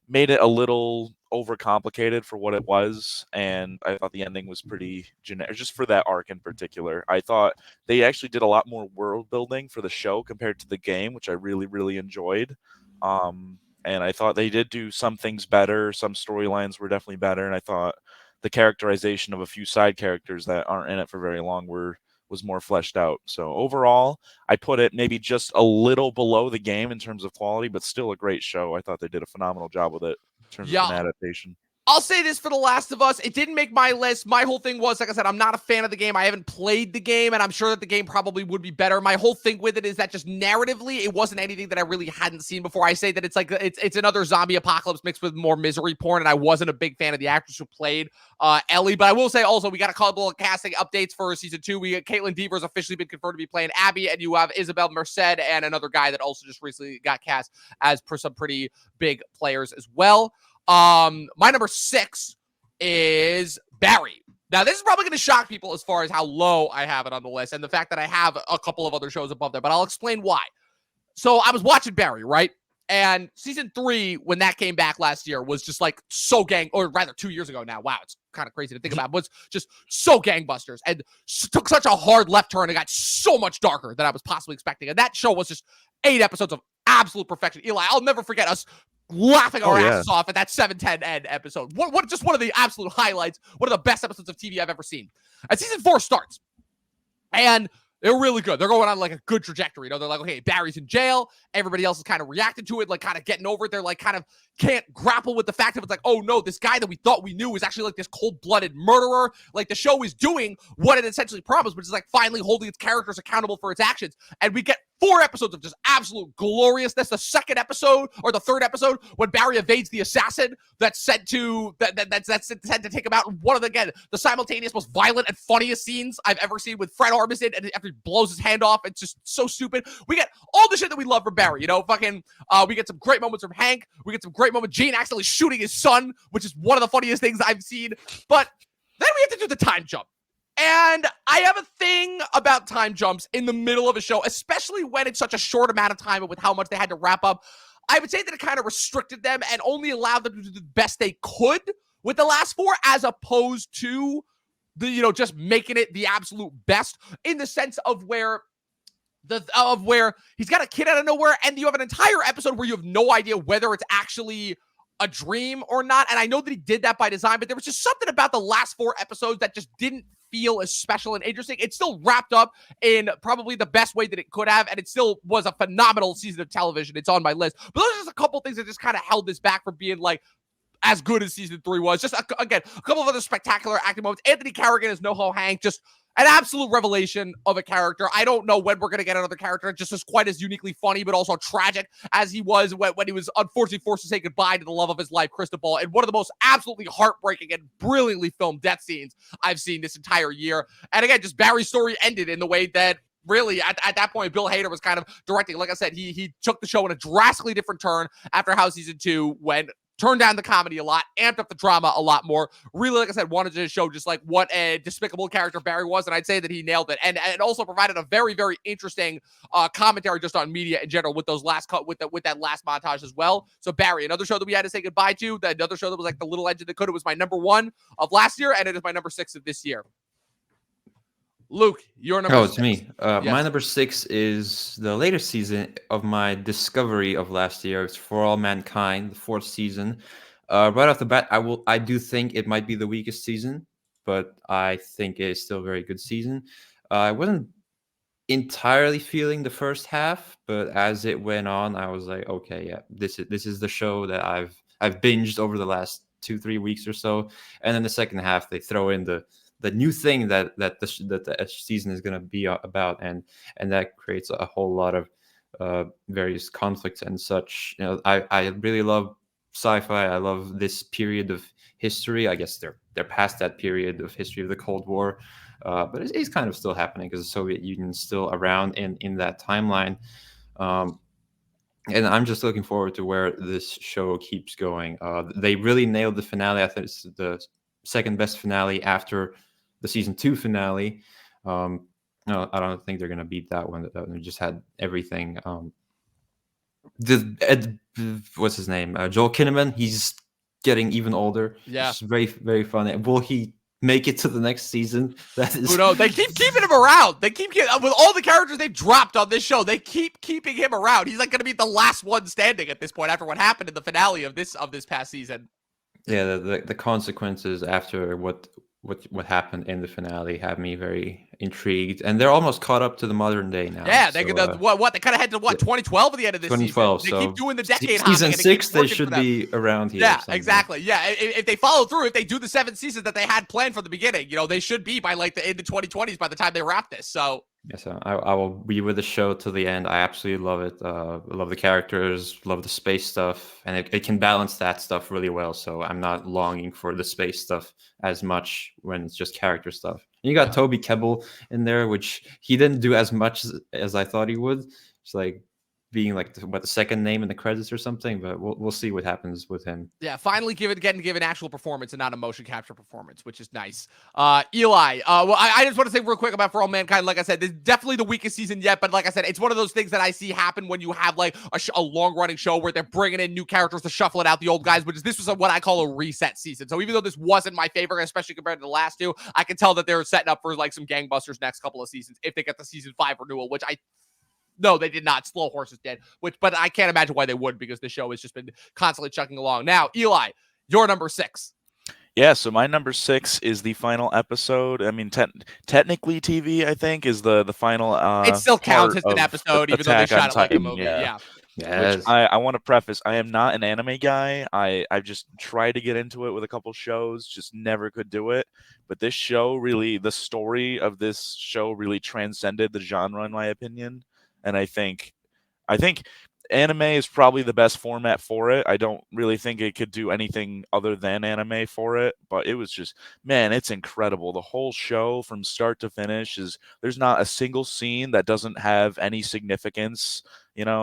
made it a little overcomplicated for what it was, and I thought the ending was pretty generic, just for that arc in particular. I thought they actually did a lot more world building for the show compared to the game, which I really, really enjoyed. And I thought they did do some things better. Some storylines were definitely better, and I thought the characterization of a few side characters that aren't in it for very long was more fleshed out. So overall, I put it maybe just a little below the game in terms of quality, but still a great show. I thought they did a phenomenal job with it in terms of an adaptation. I'll say this for The Last of Us. It didn't make my list. My whole thing was, like I said, I'm not a fan of the game. I haven't played the game, and I'm sure that the game probably would be better. My whole thing with it is that just narratively, it wasn't anything that I really hadn't seen before. I say that it's like it's another zombie apocalypse mixed with more misery porn, and I wasn't a big fan of the actress who played Ellie. But I will say also, we got a couple of casting updates for season 2. We got Caitlin Dever has officially been confirmed to be playing Abby, and you have Isabel Merced and another guy that also just recently got cast as some pretty big players as well. My number 6 is Barry. Now, this is probably going to shock people as far as how low I have it on the list and the fact that I have a couple of other shows above there, but I'll explain why. So I was watching Barry, right? And season 3, when that came back last year, was just like so or rather 2 years ago now. Wow, it's kind of crazy to think about. Was just so gangbusters and took such a hard left turn and got so much darker than I was possibly expecting. And that show was just 8 episodes of absolute perfection. Eli, I'll never forget us laughing our asses off at that 7-10 end episode. What just one of the absolute highlights, one of the best episodes of TV I've ever seen. And season 4 starts, and they're really good. They're going on like a good trajectory. They're like, okay, Barry's in jail. Everybody else is kind of reacting to it, like kind of getting over it. They're like kind of can't grapple with the fact that it's like, oh no, this guy that we thought we knew is actually like this cold-blooded murderer. Like the show is doing what it essentially promised, which is like finally holding its characters accountable for its actions. And we get 4 episodes of just absolute gloriousness. The second episode or the third episode when Barry evades the assassin that's sent to that's sent to take him out. One of the simultaneous most violent and funniest scenes I've ever seen with Fred Armisen, and after he blows his hand off, it's just so stupid. We get all the shit that we love from Barry, we get some great moments from Hank. We get some great moments. Gene accidentally shooting his son, which is one of the funniest things I've seen. But then we have to do the time jump. And I have a thing about time jumps in the middle of a show, especially when it's such a short amount of time and with how much they had to wrap up. I would say that it kind of restricted them and only allowed them to do the best they could with the last 4, as opposed to the, just making it the absolute best, in the sense of where he's got a kid out of nowhere and you have an entire episode where you have no idea whether it's actually a dream or not. And I know that he did that by design, but there was just something about the last 4 episodes that just didn't feel as special and interesting. It still wrapped up in probably the best way that it could have, and it still was a phenomenal season of television. It's on my list. But those are just a couple things that just kind of held this back from being like as good as season 3 was. Just again, a couple of other spectacular acting moments. Anthony Carrigan as NoHo Hank, just an absolute revelation of a character. I don't know when we're going to get another character just as quite as uniquely funny, but also tragic as he was when he was unfortunately forced to say goodbye to the love of his life, Cristobal, in one of the most absolutely heartbreaking and brilliantly filmed death scenes I've seen this entire year. And again, just Barry's story ended in the way that really, at that point, Bill Hader was kind of directing. Like I said, he took the show in a drastically different turn after House Season 2, when turned down the comedy a lot, amped up the drama a lot more. Really, like I said, wanted to show just like what a despicable character Barry was, and I'd say that he nailed it. And also provided a very, very interesting commentary just on media in general with those last with that last montage as well. So Barry, another show that we had to say goodbye to, another show that was like the little engine that could. It was my number 1 of last year, and it is my number 6 of this year. Luke, your number 6. It's me. Yes. My number 6 is the latest season of my discovery of last year. It's For All Mankind, the 4th season. Right off the bat, I do think it might be the weakest season, but I think it's still a very good season. I wasn't entirely feeling the first half, but as it went on, I was like, okay, yeah, this is the show that I've binged over the last 2-3 weeks or so. And then the second half, they throw in the new thing that the season is going to be about, and that creates a whole lot of various conflicts and such. I really love sci-fi. I love this period of history. I guess they're past that period of history of the Cold War, but it's kind of still happening because the Soviet Union's still around in that timeline. And I'm just looking forward to where this show keeps going. They really nailed the finale. I think it's the second best finale after the season 2 finale. No, I don't think they're gonna beat that one. That one just had everything. What's his name? Joel Kinnaman. He's getting even older. Yeah. It's very, very funny. Will he make it to the next season? That is. Who knows? They keep keeping him around. They keep with all the characters they've dropped on this show. They keep keeping him around. He's like going to be the last one standing at this point after what happened in the finale of this past season. Yeah, the consequences after what happened in the finale have me very intrigued, and they're almost caught up to the modern day now. Yeah, they what they kind of had to 2012 at the end of this 2012. season. They so keep doing the decade hopping. Season 6, they should be around here. Yeah, exactly. Yeah, if they follow through, if they do the 7 seasons that they had planned from the beginning, they should be by like the end of 2020s by the time they wrap this. So. Yeah, so I will be with the show to the end. I absolutely love it. I love the characters, love the space stuff, and it can balance that stuff really well. So I'm not longing for the space stuff as much when it's just character stuff. And you got Toby Kebbell in there, which he didn't do as much as I thought he would. It's like being like the second name in the credits or something, but we'll see what happens with him. Yeah, finally getting given actual performance and not a motion capture performance, which is nice. Eli, well, I just want to say real quick about For All Mankind. Like I said, this is definitely the weakest season yet, but like I said, it's one of those things that I see happen when you have like a long-running show where they're bringing in new characters to shuffle it out the old guys, which is this was what I call a reset season. So even though this wasn't my favorite, especially compared to the last two, I can tell that they're setting up for like some gangbusters next couple of seasons if they get the season 5 renewal, which no, they did not. Slow Horses did, but I can't imagine why they would because the show has just been constantly chugging along. Now, Eli, your number 6. Yeah, so my number 6 is the final episode. I mean, technically TV, I think, is the final. It still counts as an episode, even though they shot it like a movie. Yeah. Yes. Which I want to preface, I am not an anime guy. I've just tried to get into it with a couple shows, just never could do it. But this show really, the story of this show really transcended the genre, in my opinion. And I think anime is probably the best format for it. I don't really think it could do anything other than anime for it, but it was just, man, it's incredible. The whole show from start to finish there's not a single scene that doesn't have any significance.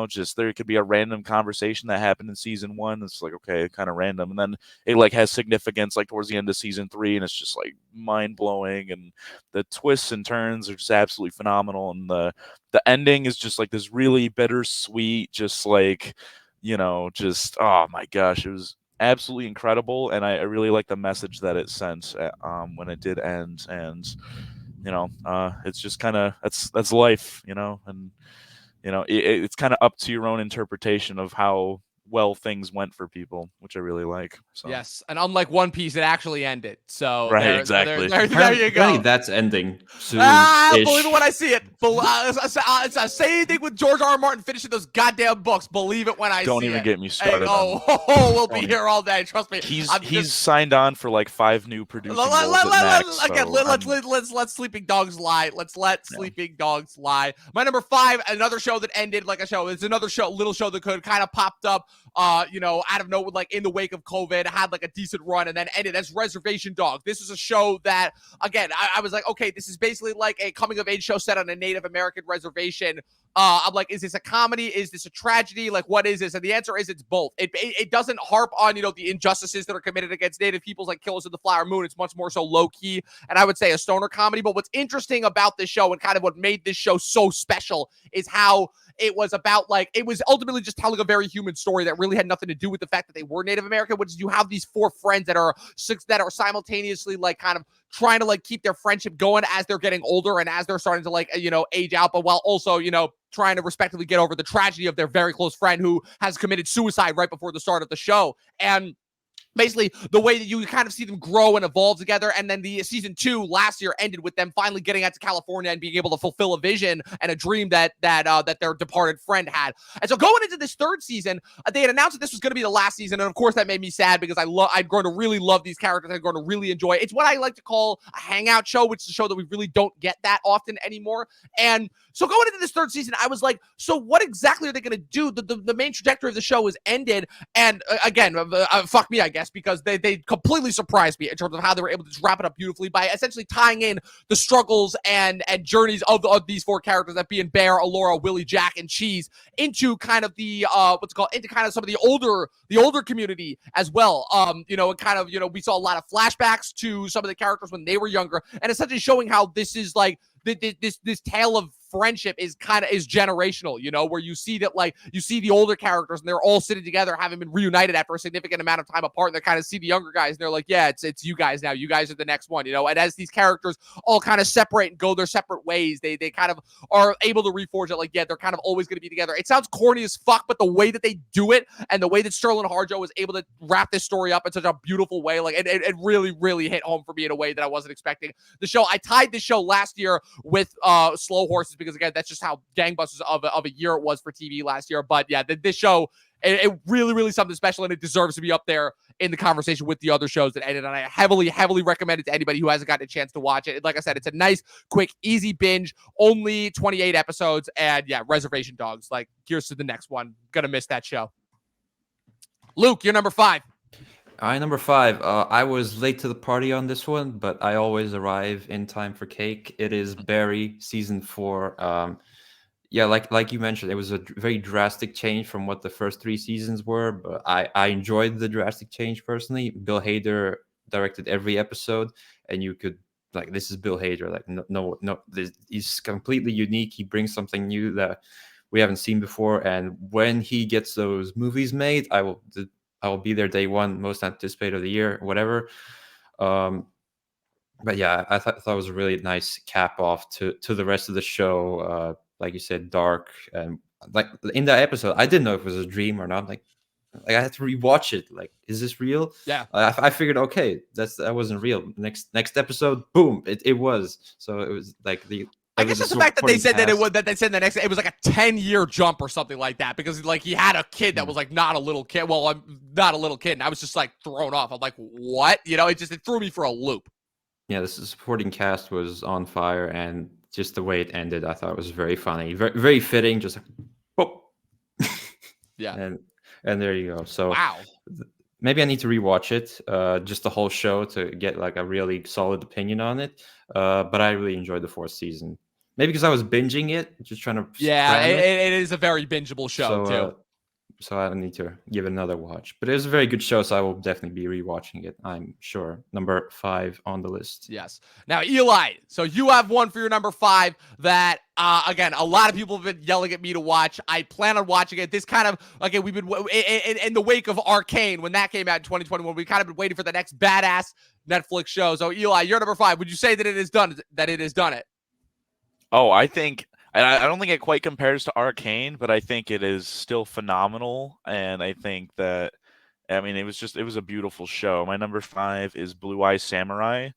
Just there could be a random conversation that happened in season 1. It's like, okay, kind of random. And then it like has significance like towards the end of season 3. And it's just like mind blowing. And the twists and turns are just absolutely phenomenal. And the ending is just like this really bittersweet, just like, just, oh my gosh, it was absolutely incredible. And I really like the message that it sent when it did end. And, it's just kind of, that's life, and, it's kind of up to your own interpretation of how well things went for people, which I really like. So. Yes, and unlike One Piece, it actually ended. So right, exactly. There you go. That's ending soon. Believe it when I see it. Say anything with George R. R. Martin finishing those goddamn books. Believe it when I see it. Don't even get me started. We'll be here all day. Trust me. He's signed on for like 5 new producing roles let's Sleeping Dogs lie. Let's let Sleeping Dogs lie. My number 5, another show that ended like a show. It's another little show that could kind of popped up. Out of nowhere, like in the wake of COVID, had like a decent run and then ended as Reservation Dogs. This is a show that, again, I was like, okay, this is basically like a coming of age show set on a Native American reservation. I'm like, is this a comedy? Is this a tragedy? Like, what is this? And the answer is it's both. It doesn't harp on, the injustices that are committed against Native peoples like Killers of the Flower Moon. It's much more so low key. And I would say a stoner comedy. But what's interesting about this show and kind of what made this show so special is how it was about like, it was ultimately just telling a very human story that really had nothing to do with the fact that they were Native American, which is you have these 4 friends that are simultaneously like kind of trying to like keep their friendship going as they're getting older and as they're starting to like, age out, but while also, trying to respectively get over the tragedy of their very close friend who has committed suicide right before the start of the show. And basically the way that you kind of see them grow and evolve together. And then the season 2 last year ended with them finally getting out to California and being able to fulfill a vision and a dream that their departed friend had. And so going into this 3rd season, they had announced that this was going to be the last season. And of course that made me sad because I'd grown to really love these characters. I'd grown to really enjoy it. It's what I like to call a hangout show, which is a show that we really don't get that often anymore. And so going into this 3rd season, I was like, so what exactly are they going to do? The main trajectory of the show has ended. And again, fuck me, I guess. guess, because they completely surprised me in terms of how they were able to just wrap it up beautifully by essentially tying in the struggles and journeys of these four characters, that being Bear, Alora, Willie, Jack, and Cheese, into kind of the into kind of some of the older community as well. And kind of, we saw a lot of flashbacks to some of the characters when they were younger, and essentially showing how this is like this tale of friendship is generational, where you see that, like, you see the older characters and they're all sitting together, having been reunited after a significant amount of time apart, and they kind of see the younger guys and they're like, yeah, it's you guys now. You guys are the next one, and as these characters all kind of separate and go their separate ways, they kind of are able to reforge it, like, yeah, they're kind of always going to be together. It sounds corny as fuck, but the way that they do it and the way that Sterling Harjo was able to wrap this story up in such a beautiful way, like, it really, really hit home for me in a way that I wasn't expecting. I tied this show last year with Slow Horses, because again, that's just how gangbusters of a year it was for TV last year. But yeah, this show, it really, really something special, and it deserves to be up there in the conversation with the other shows that ended. And I heavily, heavily recommend it to anybody who hasn't gotten a chance to watch it. Like I said, it's a nice, quick, easy binge, only 28 episodes, and yeah, Reservation Dogs. Like, here's to the next one. Gonna miss that show. Luke, you're number 5. All right, number 5. I was late to the party on this one, but I always arrive in time for cake. It is Barry, season 4. Yeah, like you mentioned, it was a very drastic change from what the first 3 seasons were, but I enjoyed the drastic change personally. Bill Hader directed every episode, and you could, like, this is Bill Hader. Like, no, he's completely unique. He brings something new that we haven't seen before, and when he gets those movies made, I will be there day one, most anticipated of the year, whatever. But yeah, I thought it was a really nice cap off to the rest of the show. Like you said, dark, and like in that episode, I didn't know if it was a dream or not. Like I had to rewatch it. Like, is this real? Yeah. I figured, okay, that wasn't real. Next episode, boom, it was. So it was like I guess it's the fact that they said it was like a 10-year jump or something like that, because like he had a kid that was like not a little kid. Well, I'm not a little kid, and I was just like thrown off. I'm like, what? It threw me for a loop. Yeah, the supporting cast was on fire, and just the way it ended, I thought was very funny, very, very fitting. Just like, oh, yeah, and there you go. So wow. Maybe I need to rewatch it, just the whole show, to get like a really solid opinion on it. But I really enjoyed the 4th season. Maybe because I was binging it, just trying to. Yeah, it is a very bingeable show too. So I need to give it another watch. But it was a very good show, so I will definitely be rewatching it, I'm sure. Number 5 on the list. Yes. Now, Eli, so you have one for your number 5 that, again, a lot of people have been yelling at me to watch. I plan on watching it. This kind of, again, we've been, in the wake of Arcane, when that came out in 2021, we kind of been waiting for the next badass Netflix show. So, Eli, you're number 5. Would you say that it has done it? Oh, I think, and I don't think it quite compares to Arcane, but I think it is still phenomenal. And I think that, I mean, it was a beautiful show. My number 5 is Blue Eye Samurai,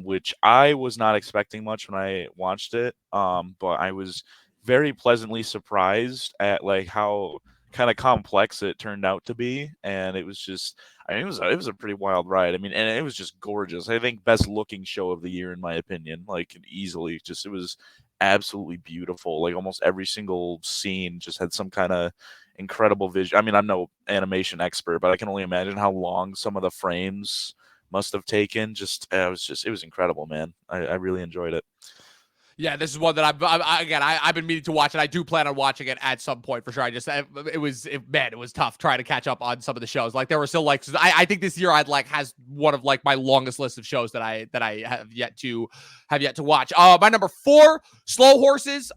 which I was not expecting much when I watched it. But I was very pleasantly surprised at like how kind of complex it turned out to be. And it was just, I mean, it was a pretty wild ride. I mean, and it was just gorgeous. I think best looking show of the year, in my opinion, like easily. Just, it was absolutely beautiful. Like almost every single scene just had some kind of incredible vision. I mean, I'm no animation expert, but I can only imagine how long some of the frames must have taken. It was incredible, man. I really enjoyed it. Yeah, this is one that I've been meaning to watch, and I do plan on watching it at some point for sure. It was tough trying to catch up on some of the shows. Like, there were still like, I think this year has one of like my longest list of shows that I have yet to watch. My number 4, Slow Horses.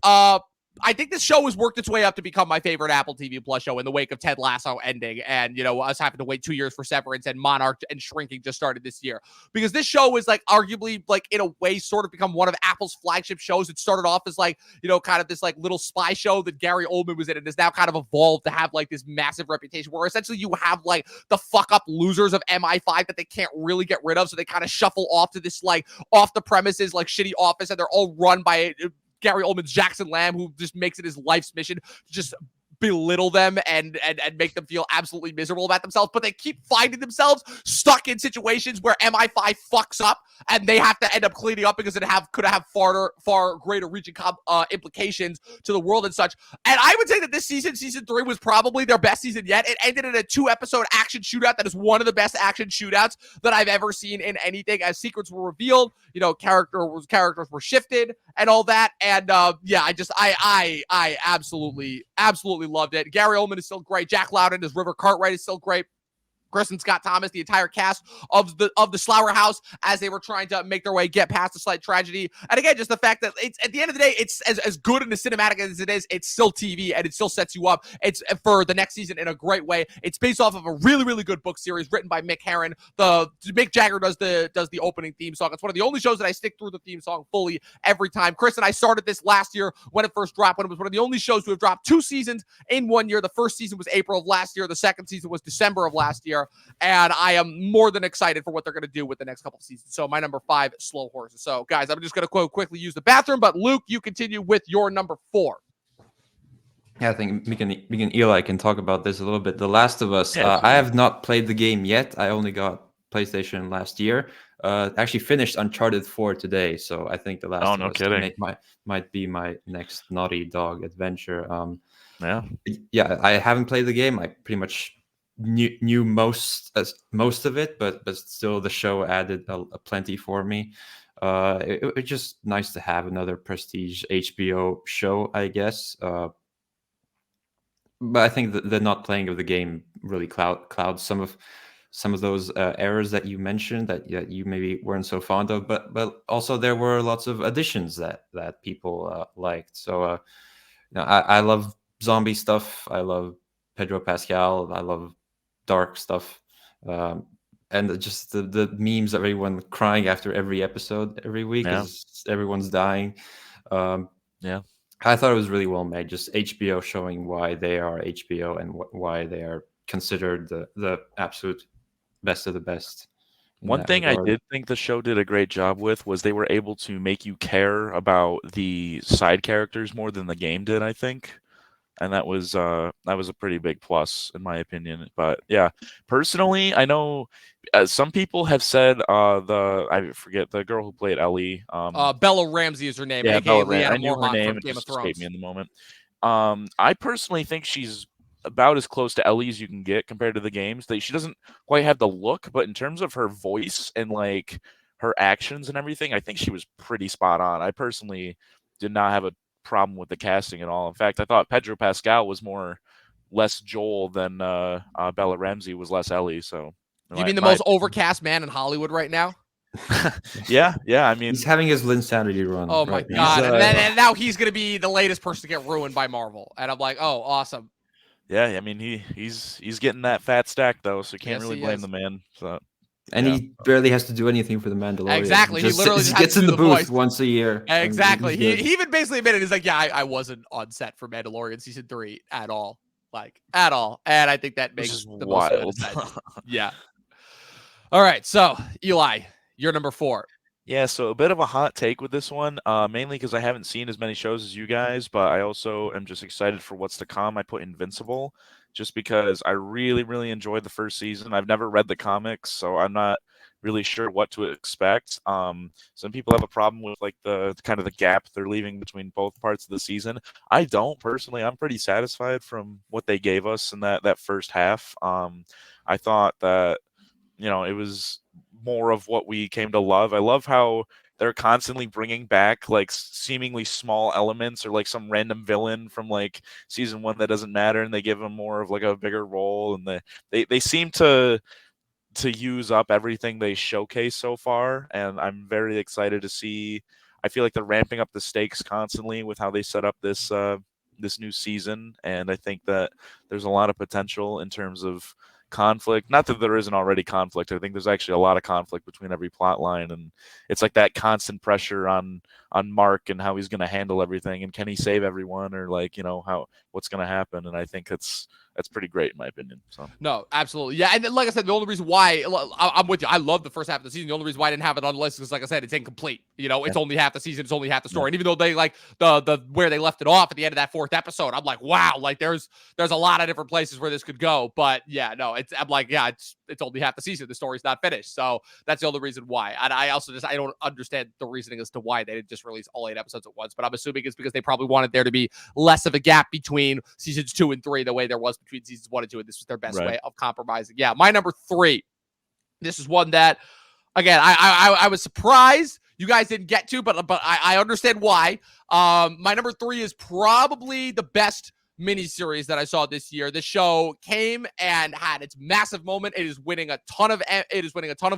I think this show has worked its way up to become my favorite Apple TV Plus show in the wake of Ted Lasso ending, and us having to wait 2 years for Severance, and Monarch and Shrinking just started this year. Because this show is like arguably, like, in a way, sort of become one of Apple's flagship shows. It started off as like, kind of this like little spy show that Gary Oldman was in, and has now kind of evolved to have like this massive reputation where essentially you have like the fuck up losers of MI5 that they can't really get rid of, so they kind of shuffle off to this like off the premises like shitty office, and they're all run by Gary Oldman's Jackson Lamb, who just makes it his life's mission to just belittle them and make them feel absolutely miserable about themselves, but they keep finding themselves stuck in situations where MI5 fucks up and they have to end up cleaning up because it could have far greater reaching implications to the world and such. And I would say that this season 3, was probably their best season yet. It ended in a 2-episode action shootout that is one of the best action shootouts that I've ever seen in anything, as secrets were revealed, characters were shifted and all that. And I absolutely loved it. Gary Oldman is still great. Jack Lowden as River Cartwright is still great. Kristen Scott Thomas, the entire cast of the Slower House, as they were trying to make their way, get past the slight tragedy. And again, just the fact that it's, at the end of the day, it's as good in the cinematic as it is. It's still TV, and it still sets you up. It's for the next season in a great way. It's based off of a really, really good book series written by Mick Herron. Mick Jagger does the opening theme song. It's one of the only shows that I stick through the theme song fully every time. Chris and I started this last year when it first dropped, when it was one of the only shows to have dropped 2 seasons in 1 year. The first season was April of last year. The second season was December of last year. And I am more than excited for what they're going to do with the next couple of seasons. So my number 5, Slow Horses. So guys, I'm just going to quickly use the bathroom, but Luke, you continue with your number 4. Yeah, I think me and Eli can talk about this a little bit. The Last of Us. I have not played the game yet. I only got PlayStation last year. Actually finished Uncharted 4 today, so I think The Last of Us might be my next Naughty Dog adventure. Yeah, I haven't played the game. I pretty much knew most of it, but still the show added a plenty for me. It's just nice to have another prestige HBO show, I guess. But I think the not playing of the game really clouds some of those errors that you mentioned that you maybe weren't so fond of. But also there were lots of additions that people liked. So I love zombie stuff. I love Pedro Pascal. I love dark stuff, and just the memes of everyone crying after every episode every week as everyone's dying. I thought it was really well made. Just HBO showing why they are HBO and why they are considered the absolute best of the best. One thing I did think the show did a great job with was they were able to make you care about the side characters more than the game did, I think. And that was a pretty big plus in my opinion. But yeah, personally, I know some people have said I forget the girl who played Ellie. Bella Ramsey is her name. Yeah, aka Bella Lyanna I knew her Mormont name. from It Game of just escaped Thrones. me in the moment. I personally think she's about as close to Ellie as you can get compared to the games. She doesn't quite have the look, but in terms of her voice and like her actions and everything, I think she was pretty spot on. I personally did not have a problem with the casting at all. In fact, I thought Pedro Pascal was less Joel than Bella Ramsey was less Ellie. So you mean the most overcast man in Hollywood right now? yeah. I mean, he's having his Linsanity run. Oh my god! And now he's gonna be the latest person to get ruined by Marvel, and I'm like, oh, awesome. Yeah, I mean he's getting that fat stack though, so you can't really blame the man. So. And he barely has to do anything for the Mandalorian. Exactly. He literally just gets in the booth once a year. Exactly. He even basically admitted, he's like, yeah, I wasn't on set for Mandalorian season 3 at all. Like, at all. And I think that makes the wild. most sense. Yeah. All right. So, Eli, you're number 4. Yeah, so a bit of a hot take with this one, mainly because I haven't seen as many shows as you guys, but I also am just excited for what's to come. I put Invincible just because I really, really enjoyed the first season. I've never read the comics, so I'm not really sure what to expect. Some people have a problem with like the kind of the gap they're leaving between both parts of the season. I don't personally. I'm pretty satisfied from what they gave us in that first half. I thought that it was more of what we came to love. I love how they're constantly bringing back like seemingly small elements or like some random villain from like season 1 that doesn't matter, and they give them more of like a bigger role, and they seem to use up everything they showcase so far, and I'm very excited to see. I feel like they're ramping up the stakes constantly with how they set up this new season, and I think that there's a lot of potential in terms of conflict. Not that there isn't already conflict. I think there's actually a lot of conflict between every plot line, and it's like that constant pressure on Mark and how he's going to handle everything, and can he save everyone, or like what's going to happen. And I think it's that's pretty great in my opinion. So No, absolutely. Yeah, and then, like I said, the only reason why I'm with you, I love the first half of the season. The only reason why I didn't have it on the list is, like I said, it's incomplete. It's only half the season, it's only half the story. And even though they like the where they left it off at the end of that 4th episode, I'm like, wow, like there's a lot of different places where this could go. But yeah, no, I'm like, yeah, it's only half the season. The story's not finished, so that's the only reason why. And I also I don't understand the reasoning as to why they didn't just release all 8 episodes at once. But I'm assuming it's because they probably wanted there to be less of a gap between seasons 2 and 3, the way there was between seasons 1 and 2, and this was their best way of compromising. Yeah, my number 3. This is one that, again, I was surprised you guys didn't get to, but I understand why. My number 3 is probably the best miniseries that I saw this year. The show came and had its massive moment. It is winning a ton of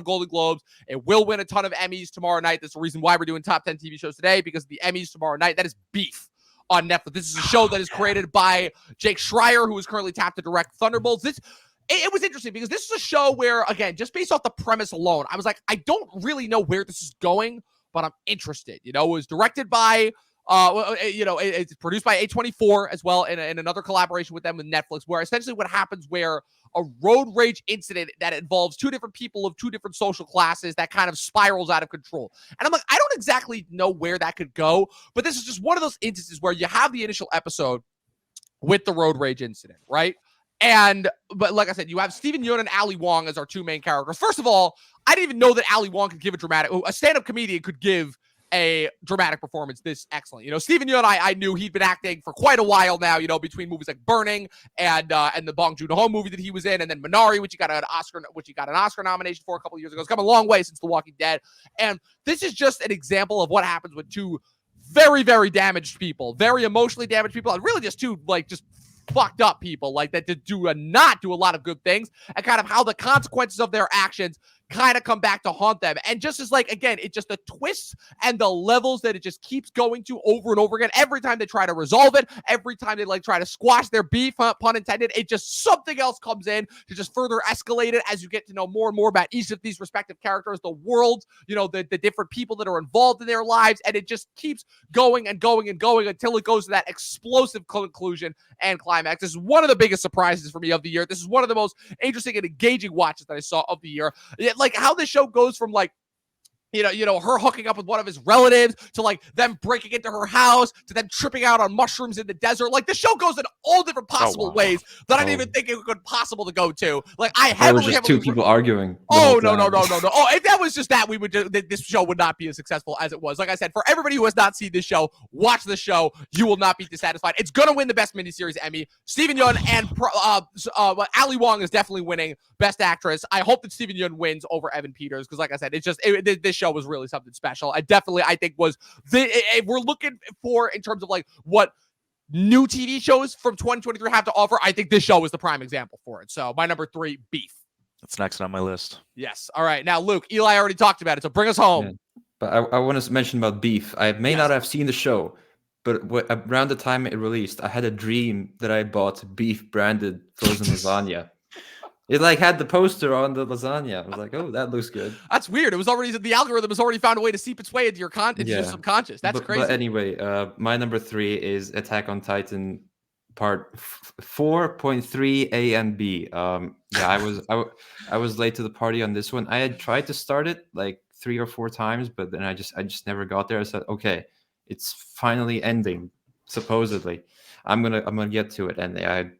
Golden Globes. It will win a ton of Emmys tomorrow night. That's the reason why we're doing top 10 TV shows today, because the Emmys tomorrow night. That is Beef on Netflix. This is a show that is created by Jake Schreier, who is currently tapped to direct Thunderbolts. It was interesting because this is a show where, again, just based off the premise alone, I was like, I don't really know where this is going, but I'm interested. It was directed by, it's produced by A24 as well, in another collaboration with them with Netflix, where essentially what happens where a road rage incident that involves 2 different people of 2 different social classes that kind of spirals out of control. And I'm like, I don't exactly know where that could go, but this is just one of those instances where you have the initial episode with the road rage incident, right? But like I said, you have Steven Yeun and Ali Wong as our 2 main characters. First of all, I didn't even know that Ali Wong could give a stand-up comedian could give a dramatic performance this excellent. Steven Yeun, I knew he'd been acting for quite a while now, between movies like Burning and the Bong Joon-ho movie that he was in, and then Minari, which he got an Oscar nomination for a couple of years ago. It's come a long way since The Walking Dead. And this is just an example of what happens with 2 very, very damaged people, very emotionally damaged people, and really just 2, like, just fucked up people like that to not do a lot of good things, and kind of how the consequences of their actions kind of come back to haunt them. And just as, like, again, it just the twists and the levels that it just keeps going to over and over again. Every time they try to resolve it, every time they try to squash their beef, pun intended, it just something else comes in to just further escalate it as you get to know more and more about each of these respective characters, the world, the different people that are involved in their lives. And it just keeps going and going and going until it goes to that explosive conclusion and climax. This is one of the biggest surprises for me of the year. This is one of the most interesting and engaging watches that I saw of the year. Like how this show goes from, like, her hooking up with one of his relatives to, like, them breaking into her house to them tripping out on mushrooms in the desert. Like, the show goes in all different possible ways that I didn't even think it could possible to go to. Like, It was just 2 people arguing. Oh, no. Oh, if that was just that, this show would not be as successful as it was. Like I said, for everybody who has not seen this show, watch the show. You will not be dissatisfied. It's going to win the Best Miniseries Emmy. Steven Yeun and Ali Wong is definitely winning Best Actress. I hope that Steven Yeun wins over Evan Peters, because, like I said, this show was really something special. I think was we're looking for, in terms of, like, what new TV shows from 2023 have to offer, I think this show is the prime example for it. So my number 3, Beef. that's next on my list. Yes. All right. Now, Luke, Eli already talked about it, so bring us home. Yeah. But I want to mention about Beef. I may not have seen the show, but around the time it released, I had a dream that I bought Beef branded frozen lasagna. It, like, had the poster on the lasagna. I was like, oh, that looks good. That's weird. It was already, the algorithm has already found a way to seep its way into your your subconscious. That's crazy. But anyway, my number 3 is Attack on Titan part 4.3 A and B. I was late to the party on this one. I had tried to start it like 3 or 4 times, but then I just never got there. I said, okay, it's finally ending, supposedly. I'm gonna get to it, and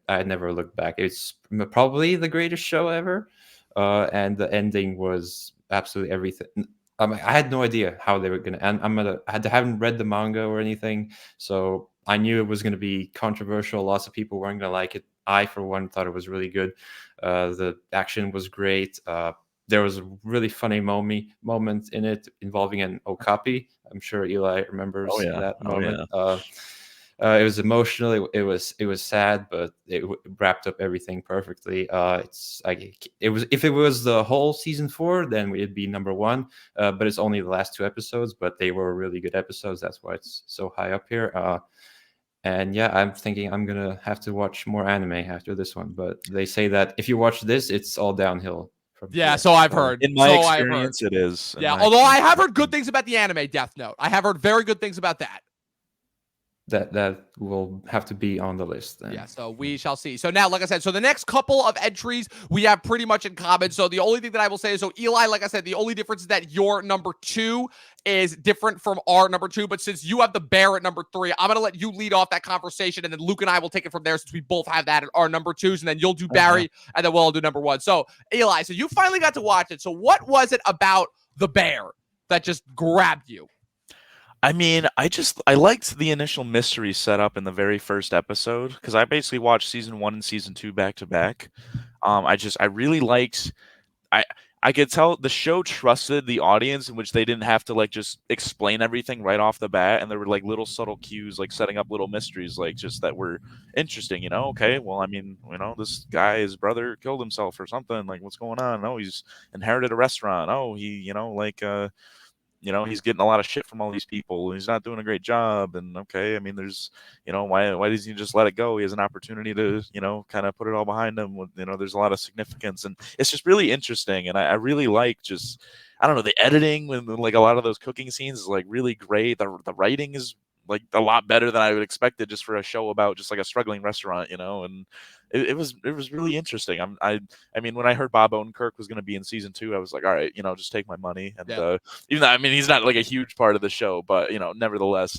I never looked back. It's probably the greatest show ever, and the ending was absolutely everything. I had no idea how they were gonna end. I haven't read the manga or anything, so I knew it was gonna be controversial. Lots of people weren't gonna like it. I, for one, thought it was really good. The action was great. There was a really funny moment in it involving an okapi. I'm sure Eli remembers that moment. It was emotional. It was sad, but it wrapped up everything perfectly. It's like if it was the whole season 4, then it'd be number 1. But it's only the last 2 episodes, but they were really good episodes. That's why it's so high up here. And yeah, I'm thinking I'm gonna have to watch more anime after this one. But they say that if you watch this, it's all downhill. So I've heard. In my experience, it is. Yeah, although I have heard good things about the anime Death Note. I have heard very good things about that. that will have to be on the list then. Yeah, so we shall see. So now, like I said, so the next couple of entries we have pretty much in common. So the only thing that I will say is, so Eli, like I said, the only difference is that your number 2 is different from our number 2. But since you have the bear at number 3, I'm going to let you lead off that conversation. And then Luke and I will take it from there since we both have that at our number 2s. And then you'll do Barry, and then we'll all do number 1. So Eli, so you finally got to watch it. So what was it about the bear that just grabbed you? I mean, I liked the initial mystery set up in the very first episode because I basically watched season 1 and season 2 back to back. I really liked. I could tell the show trusted the audience in which they didn't have to like just explain everything right off the bat, and there were like little subtle cues, like setting up little mysteries, like just that were interesting. Okay, well, I mean, this guy, his brother killed himself or something. Like, what's going on? Oh, he's inherited a restaurant. Oh, he, he's getting a lot of shit from all these people. He's not doing a great job. And okay, I mean, there's, why doesn't he just let it go? He has an opportunity to, kind of put it all behind him. There's a lot of significance, and it's just really interesting. And I really like just, I don't know, the editing when like a lot of those cooking scenes is like really great. The writing is like a lot better than I would expected just for a show about just like a struggling restaurant, and it was really interesting. I mean, when I heard Bob Odenkirk was going to be in season 2, I was like, all right, just take my money. And even though, I mean, he's not like a huge part of the show, but nevertheless,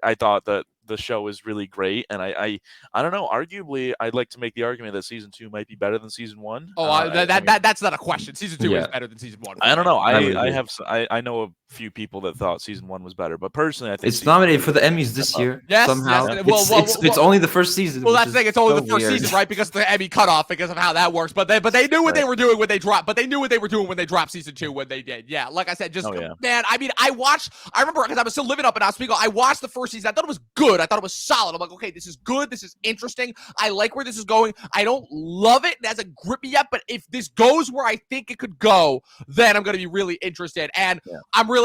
I thought that the show is really great, and I don't know. Arguably, I'd like to make the argument that season 2 might be better than season 1. Oh, that's not a question. Season 2 is better than season 1. I don't know. I know a few people that thought season 1 was better, but personally, I think it's nominated for the Emmys this year. Yes, somehow. Yes. It's only the first season. Well, that's the thing. It's only the first season, right? Because of the Emmy cutoff, because of how that works. But they knew what they were doing when they dropped. But they knew what they were doing when they dropped season 2 when they did. Yeah, like I said, man. I mean, I remember because I was still living up in Oswego. I watched the first season. I thought it was good. I thought it was solid. I'm like, okay, this is good. This is interesting. I like where this is going. I don't love it. It hasn't gripped me yet. But if this goes where I think it could go, then I'm going to be really interested. And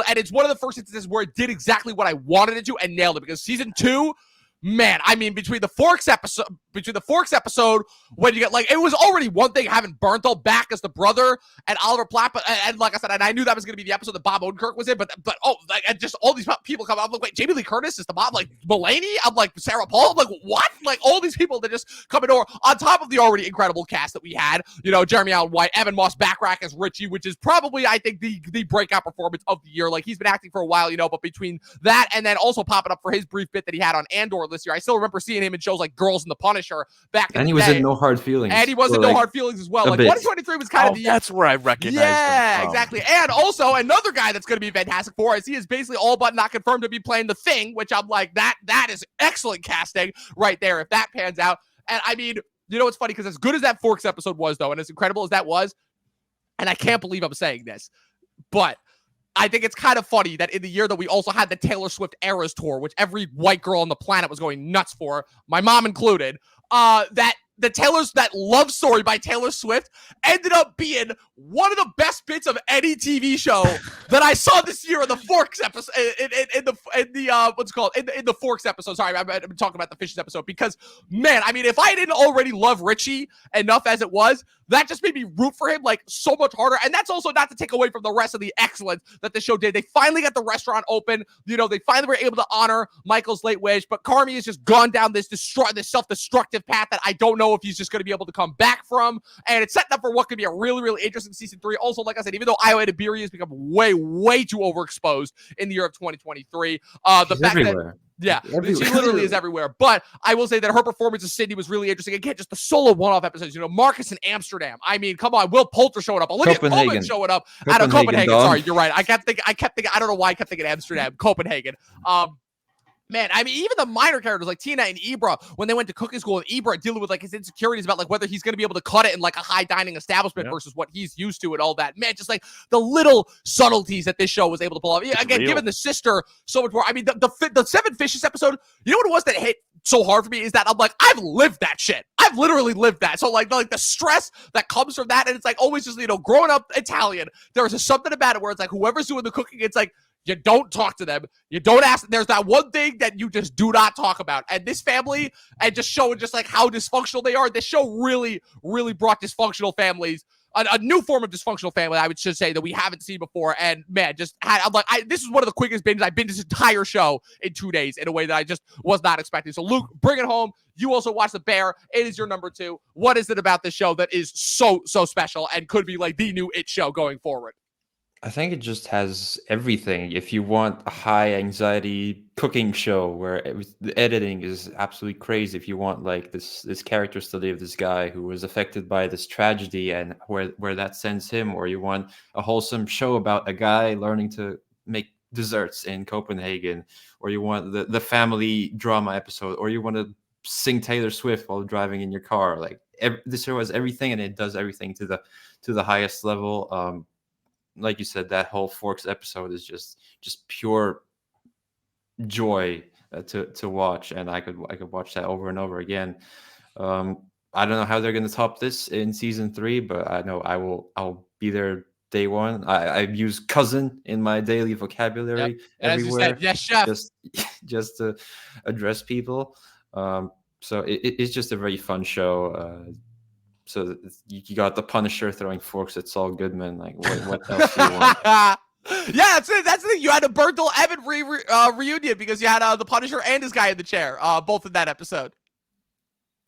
and it's one of the first instances where it did exactly what I wanted it to and nailed it, because season 2, man, I mean, between the Forks episode, when you get like, it was already one thing having Bernthal back as the brother and Oliver Platt, and like I said, and I knew that was going to be the episode that Bob Odenkirk was in, but and just all these people come out. I'm like, wait, Jamie Lee Curtis is the mom, like Mulaney? I'm like, Sarah Paul? I'm like, what? Like all these people that just come in over on top of the already incredible cast that we had. Jeremy Allen White, Evan Moss Backrack as Richie, which is probably, I think, the breakout performance of the year. Like, he's been acting for a while, but between that and then also popping up for his brief bit that he had on Andor this year, I still remember seeing him in shows like Girls and the Punisher back in the day. And he was in No Hard Feelings. And he was in No Hard Feelings as well. Like, 2023 was kind of the... That's where I recognize him. Yeah, exactly. And also, another guy that's going to be fantastic for us, he is basically all but not confirmed to be playing The Thing, which I'm like, that is excellent casting right there if that pans out. And I mean, what's funny? Because as good as that Forks episode was, though, and as incredible as that was, and I can't believe I'm saying this, but I think it's kind of funny that in the year that we also had the Taylor Swift Eras Tour, which every white girl on the planet was going nuts for, my mom included, that love story by Taylor Swift ended up being one of the best bits of any TV show that I saw this year in the Forks episode. In the Forks episode. Sorry, I'm talking about the Fishes episode, because man, I mean, if I didn't already love Richie enough as it was, that just made me root for him like so much harder. And that's also not to take away from the rest of the excellence that the show did. They finally got the restaurant open. They finally were able to honor Michael's late wish. But Carmi has just gone down this self-destructive path that I don't know if he's just going to be able to come back from. And it's setting up for what could be a really, really interesting season 3. Also, like I said, even though Io Edebiri has become way, way too overexposed in the year of 2023, the fact everywhere. She literally is everywhere. But I will say that her performance as Sydney was really interesting. Again, just the solo one-off episodes. Marcus in Amsterdam. I mean, come on. Will Poulter showing up. Olivia Colman showing up out of Copenhagen. Sorry, you're right. I kept thinking. I don't know why I kept thinking Amsterdam, Copenhagen. Man, I mean, even the minor characters like Tina and Ibra, when they went to cooking school, and Ibra dealing with like his insecurities about like whether he's going to be able to cut it in like a high dining establishment versus what he's used to and all that. Man, just like the little subtleties that this show was able to pull off. Again, giving the sister so much more. I mean, the Seven Fishes episode, you know what it was that hit so hard for me is that I'm like, I've lived that shit. I've literally lived that. So like the stress that comes from that, and it's like always just, growing up Italian, there was just something about it where it's like whoever's doing the cooking, it's like, you don't talk to them. You don't ask. There's that one thing that you just do not talk about. And this family, and just showing just like how dysfunctional they are. This show really, really brought dysfunctional families a new form of dysfunctional family, I would just say, that we haven't seen before. And man, this is one of the quickest binges I've been to this entire show in 2 days in a way that I just was not expecting. So Luke, bring it home. You also watched The Bear. It is your number 2. What is it about this show that is so special and could be like the new It show going forward? I think it just has everything. If you want a high anxiety cooking show where the editing is absolutely crazy, if you want like this character study of this guy who was affected by this tragedy and where that sends him, or you want a wholesome show about a guy learning to make desserts in Copenhagen, or you want the family drama episode, or you want to sing Taylor Swift while driving in your car, like this show has everything, and it does everything to the highest level. Like you said, that whole Forks episode is just pure joy to watch, and I could watch that over and over again. I don't know how they're going to top this in season 3, but I know I'll be there day one. I use cousin in my daily vocabulary everywhere. Yes, chef. Just to address people. So it's just a very fun show. So you got the Punisher throwing forks at Saul Goodman. Like, what else do you want? Yeah, that's it. That's the thing. You had a Bertel Evan reunion because you had the Punisher and his guy in the chair, both in that episode.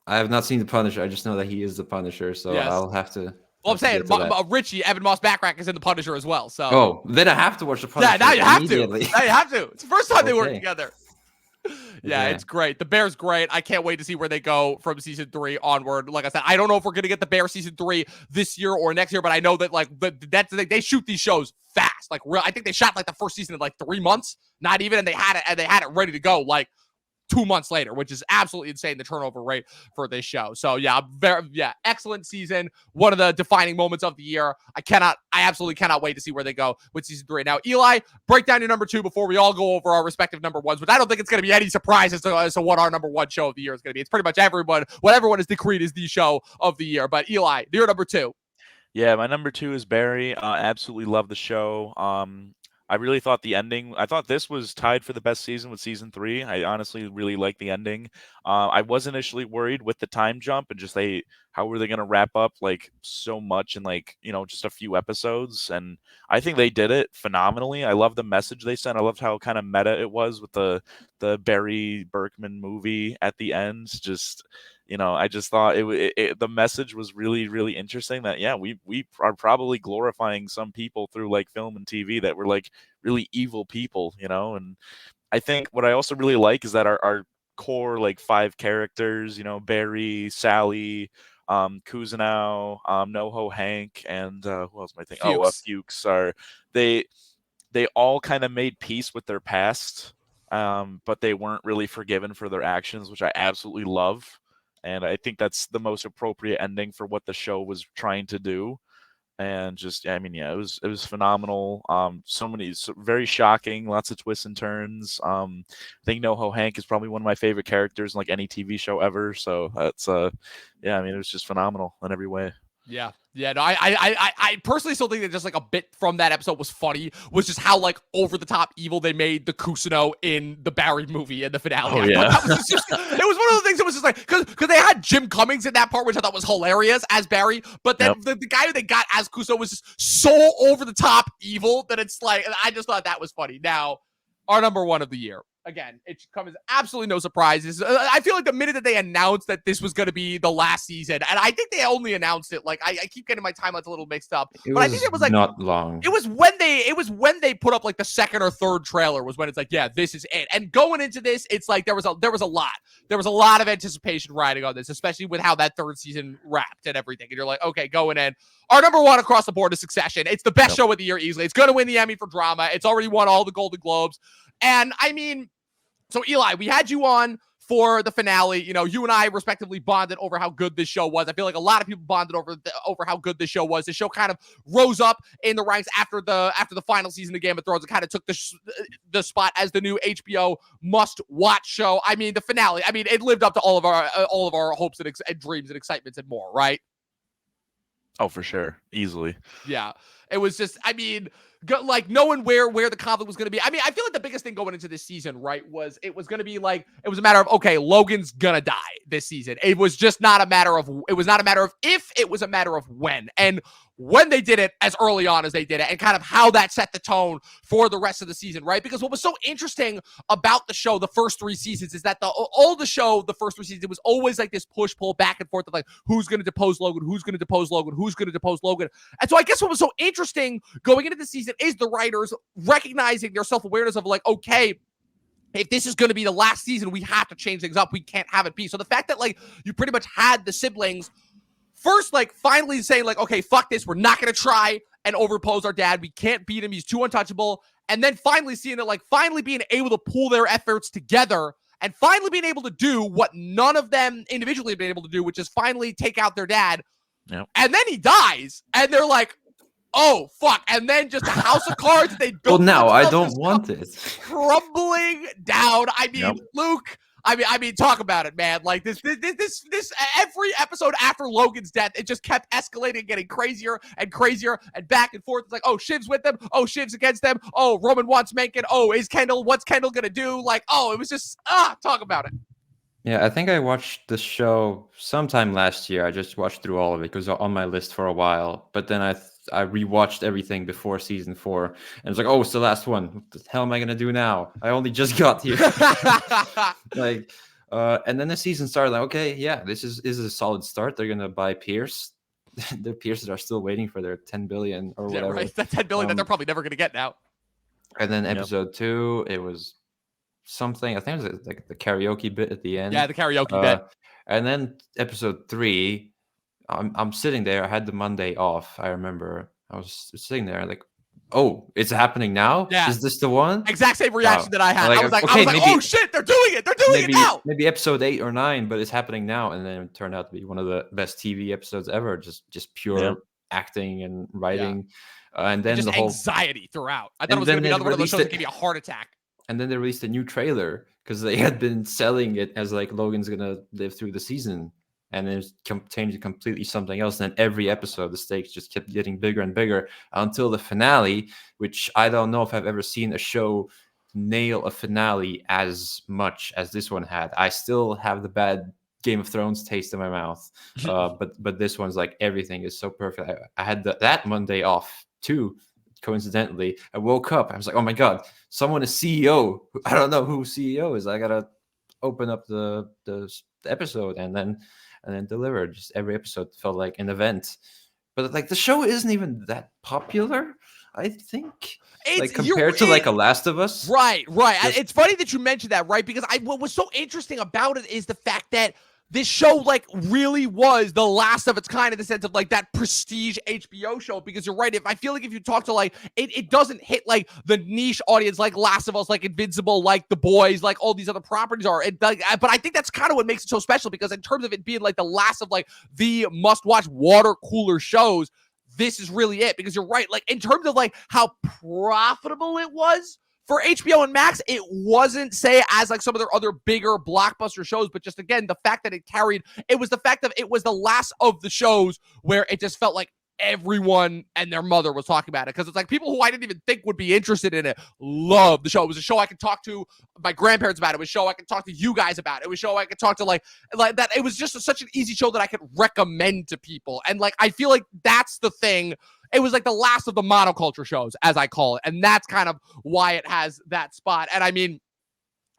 I have not seen the Punisher. I just know that he is the Punisher, so yes. I'll have to. Well, I'm saying Richie, Evan Moss Backrack is in the Punisher as well. So. Oh, then I have to watch the Punisher. Yeah, now you have to. Now you have to. It's the first time they work together. Yeah, Okay. It's great. The Bear's great. I can't wait to see where they go from season 3 onward. Like I said, I don't know if we're gonna get the Bear season 3 this year or next year, but I know that that's the thing. They shoot these shows fast. Like, I think they shot like the first season in like 3 months, not even, and they had it ready to go like 2 months later, which is absolutely insane, the turnover rate for this show. So yeah, excellent season. One of the defining moments of the year. I absolutely cannot wait to see where they go with season 3. Now, Eli, break down your number 2 before we all go over our respective number 1s, which I don't think it's going to be any surprise as to what our number 1 show of the year is going to be. It's pretty much what everyone has decreed is the show of the year. But Eli, your number 2. Yeah, my number 2 is Barry. Absolutely love the show. I really thought the ending, I thought this was tied for the best season with season 3. I honestly really liked the ending. I was initially worried with the time jump and just how were they going to wrap up like so much in like, just a few episodes. And I think they did it phenomenally. I love the message they sent. I loved how kind of meta it was with the Barry Berkman movie at the end. Just, I just thought the message was really, really interesting that, yeah, we are probably glorifying some people through like film and TV that were like really evil people, and I think what I also really like is that our core like 5 characters, Barry, Sally, Kuzenow, NoHo Hank, and who else am I thinking? Fuchs they all kind of made peace with their past, but they weren't really forgiven for their actions, which I absolutely love. And I think that's the most appropriate ending for what the show was trying to do. And just, it was phenomenal. Very shocking, lots of twists and turns. I think NoHo Hank is probably one of my favorite characters in like any TV show ever. So that's, it was just phenomenal in every way. Yeah. No, I personally still think that just like a bit from that episode was funny, was just how like over the top evil they made the Kusuno in the Barry movie in the finale. Oh, yeah. It was one of the things that was just like, because they had Jim Cummings in that part, which I thought was hilarious as Barry, but then the guy who they got as Kusuno was just so over the top evil that it's like, I just thought that was funny. Now, our number 1 of the year. Again, it should come as absolutely no surprises. I feel like the minute that they announced that this was going to be the last season, and I think they only announced it, like, I keep getting my timelines a little mixed up, but I think it was like not long. It was when they put up like the second or third trailer was when it's like, yeah, this is it. And going into this, it's like there was a lot of anticipation riding on this, especially with how that 3rd season wrapped and everything. And you're like, okay, going in. Our number 1 across the board is Succession. It's the best show of the year easily. It's going to win the Emmy for drama. It's already won all the Golden Globes. And so Eli, we had you on for the finale. You and I respectively bonded over how good this show was. I feel like a lot of people bonded over how good this show was. The show kind of rose up in the ranks after the final season of Game of Thrones. It kind of took the spot as the new HBO must-watch show. The finale. It lived up to all of our hopes and dreams and excitements and more, right? Oh, for sure. Easily. Yeah. It was just, like knowing where the conflict was going to be. I feel like the biggest thing going into this season, right, was it was going to be like, it was a matter of, okay, Logan's going to die this season. It was not a matter of if, it was a matter of when. And when they did it as early on as they did it, and kind of how that set the tone for the rest of the season, right? Because what was so interesting about the show the first 3 seasons is that all the show the first 3 seasons, it was always like this push-pull back and forth of like, who's going to depose Logan, who's going to depose Logan, who's going to depose Logan. And so I guess what was so interesting going into the season is the writers recognizing their self-awareness of like, okay, if this is going to be the last season, we have to change things up. We can't have it be. So the fact that like you pretty much had the siblings first, like finally saying like, okay, fuck this. We're not going to try and overpose our dad. We can't beat him. He's too untouchable. And then finally seeing it, like finally being able to pull their efforts together and finally being able to do what none of them individually have been able to do, which is finally take out their dad. Yep. And then he dies. And they're like, oh, fuck. And then just a house of cards they built. Well, now I don't want it. Crumbling down. I mean, Yep. Luke, I mean, talk about it, man. Like this every episode after Logan's death, it just kept escalating, getting crazier and crazier and back and forth. It's like, oh, Shiv's with them. Oh, Shiv's against them. Oh, Roman wants Mencken. Oh, what's Kendall gonna do? Like, oh, it was just, talk about it. Yeah, I think I watched the show sometime last year. I just watched through all of it. It was on my list for a while. But then I rewatched everything before season 4. And it's like, oh, it's the last one. What the hell am I going to do now? I only just got here. Like, and then the season started like, okay, yeah, this is a solid start. They're going to buy Pierce. The Pierces are still waiting for their 10 billion or whatever. Yeah, right. That 10 billion that they're probably never going to get now. And then episode 2, it was something, I think it was like the karaoke bit at the end. Yeah, the karaoke bit. And then episode 3, I'm sitting there. I had the Monday off. I remember I was sitting there like, oh, it's happening now. Yeah. Is this the one? Exact same reaction that I had. Like, I was like, okay, maybe, oh shit, they're doing it. They're doing it now. Maybe episode 8 or 9, but it's happening now. And then it turned out to be one of the best TV episodes ever. Just pure acting and writing. And then just the whole anxiety throughout. I thought it was going to be another one of those shows that give you a heart attack. And then they released a new trailer because they had been selling it as like Logan's gonna live through the season, and then changed to completely something else. And then every episode, the stakes just kept getting bigger and bigger until the finale, which I don't know if I've ever seen a show nail a finale as much as this one had. I still have the bad Game of Thrones taste in my mouth, but this one's like everything is so perfect. I had that Monday off too. Coincidentally, I woke up. I was like, "Oh my god, someone is CEO." I don't know who CEO is. I gotta open up the episode and then deliver. Just every episode felt like an event. But like the show isn't even that popular, I think. Like compared to like a Last of Us. Right. It's funny that you mentioned that, right? Because what was so interesting about it is the fact that this show like really was the last of its kind in the sense of like that prestige HBO show, because you're right. I feel like if you talk to like it doesn't hit like the niche audience like Last of Us, like Invincible, like The Boys, like all these other properties are. But I think that's kind of what makes it so special, because in terms of it being like the last of like the must-watch water cooler shows, this is really it. Because you're right, like in terms of like how profitable it was for HBO and Max, it wasn't, say, as like some of their other bigger blockbuster shows, but just, again, the fact that it was the fact that it was the last of the shows where it just felt like everyone and their mother was talking about it. Because it's like people who I didn't even think would be interested in it loved the show. It was a show I could talk to my grandparents about. It was a show I could talk to you guys about. It was a show I could talk to like that. It was just such an easy show that I could recommend to people. And like, I feel like that's the thing. It was like the last of the monoculture shows, as I call it. And that's kind of why it has that spot. And I mean,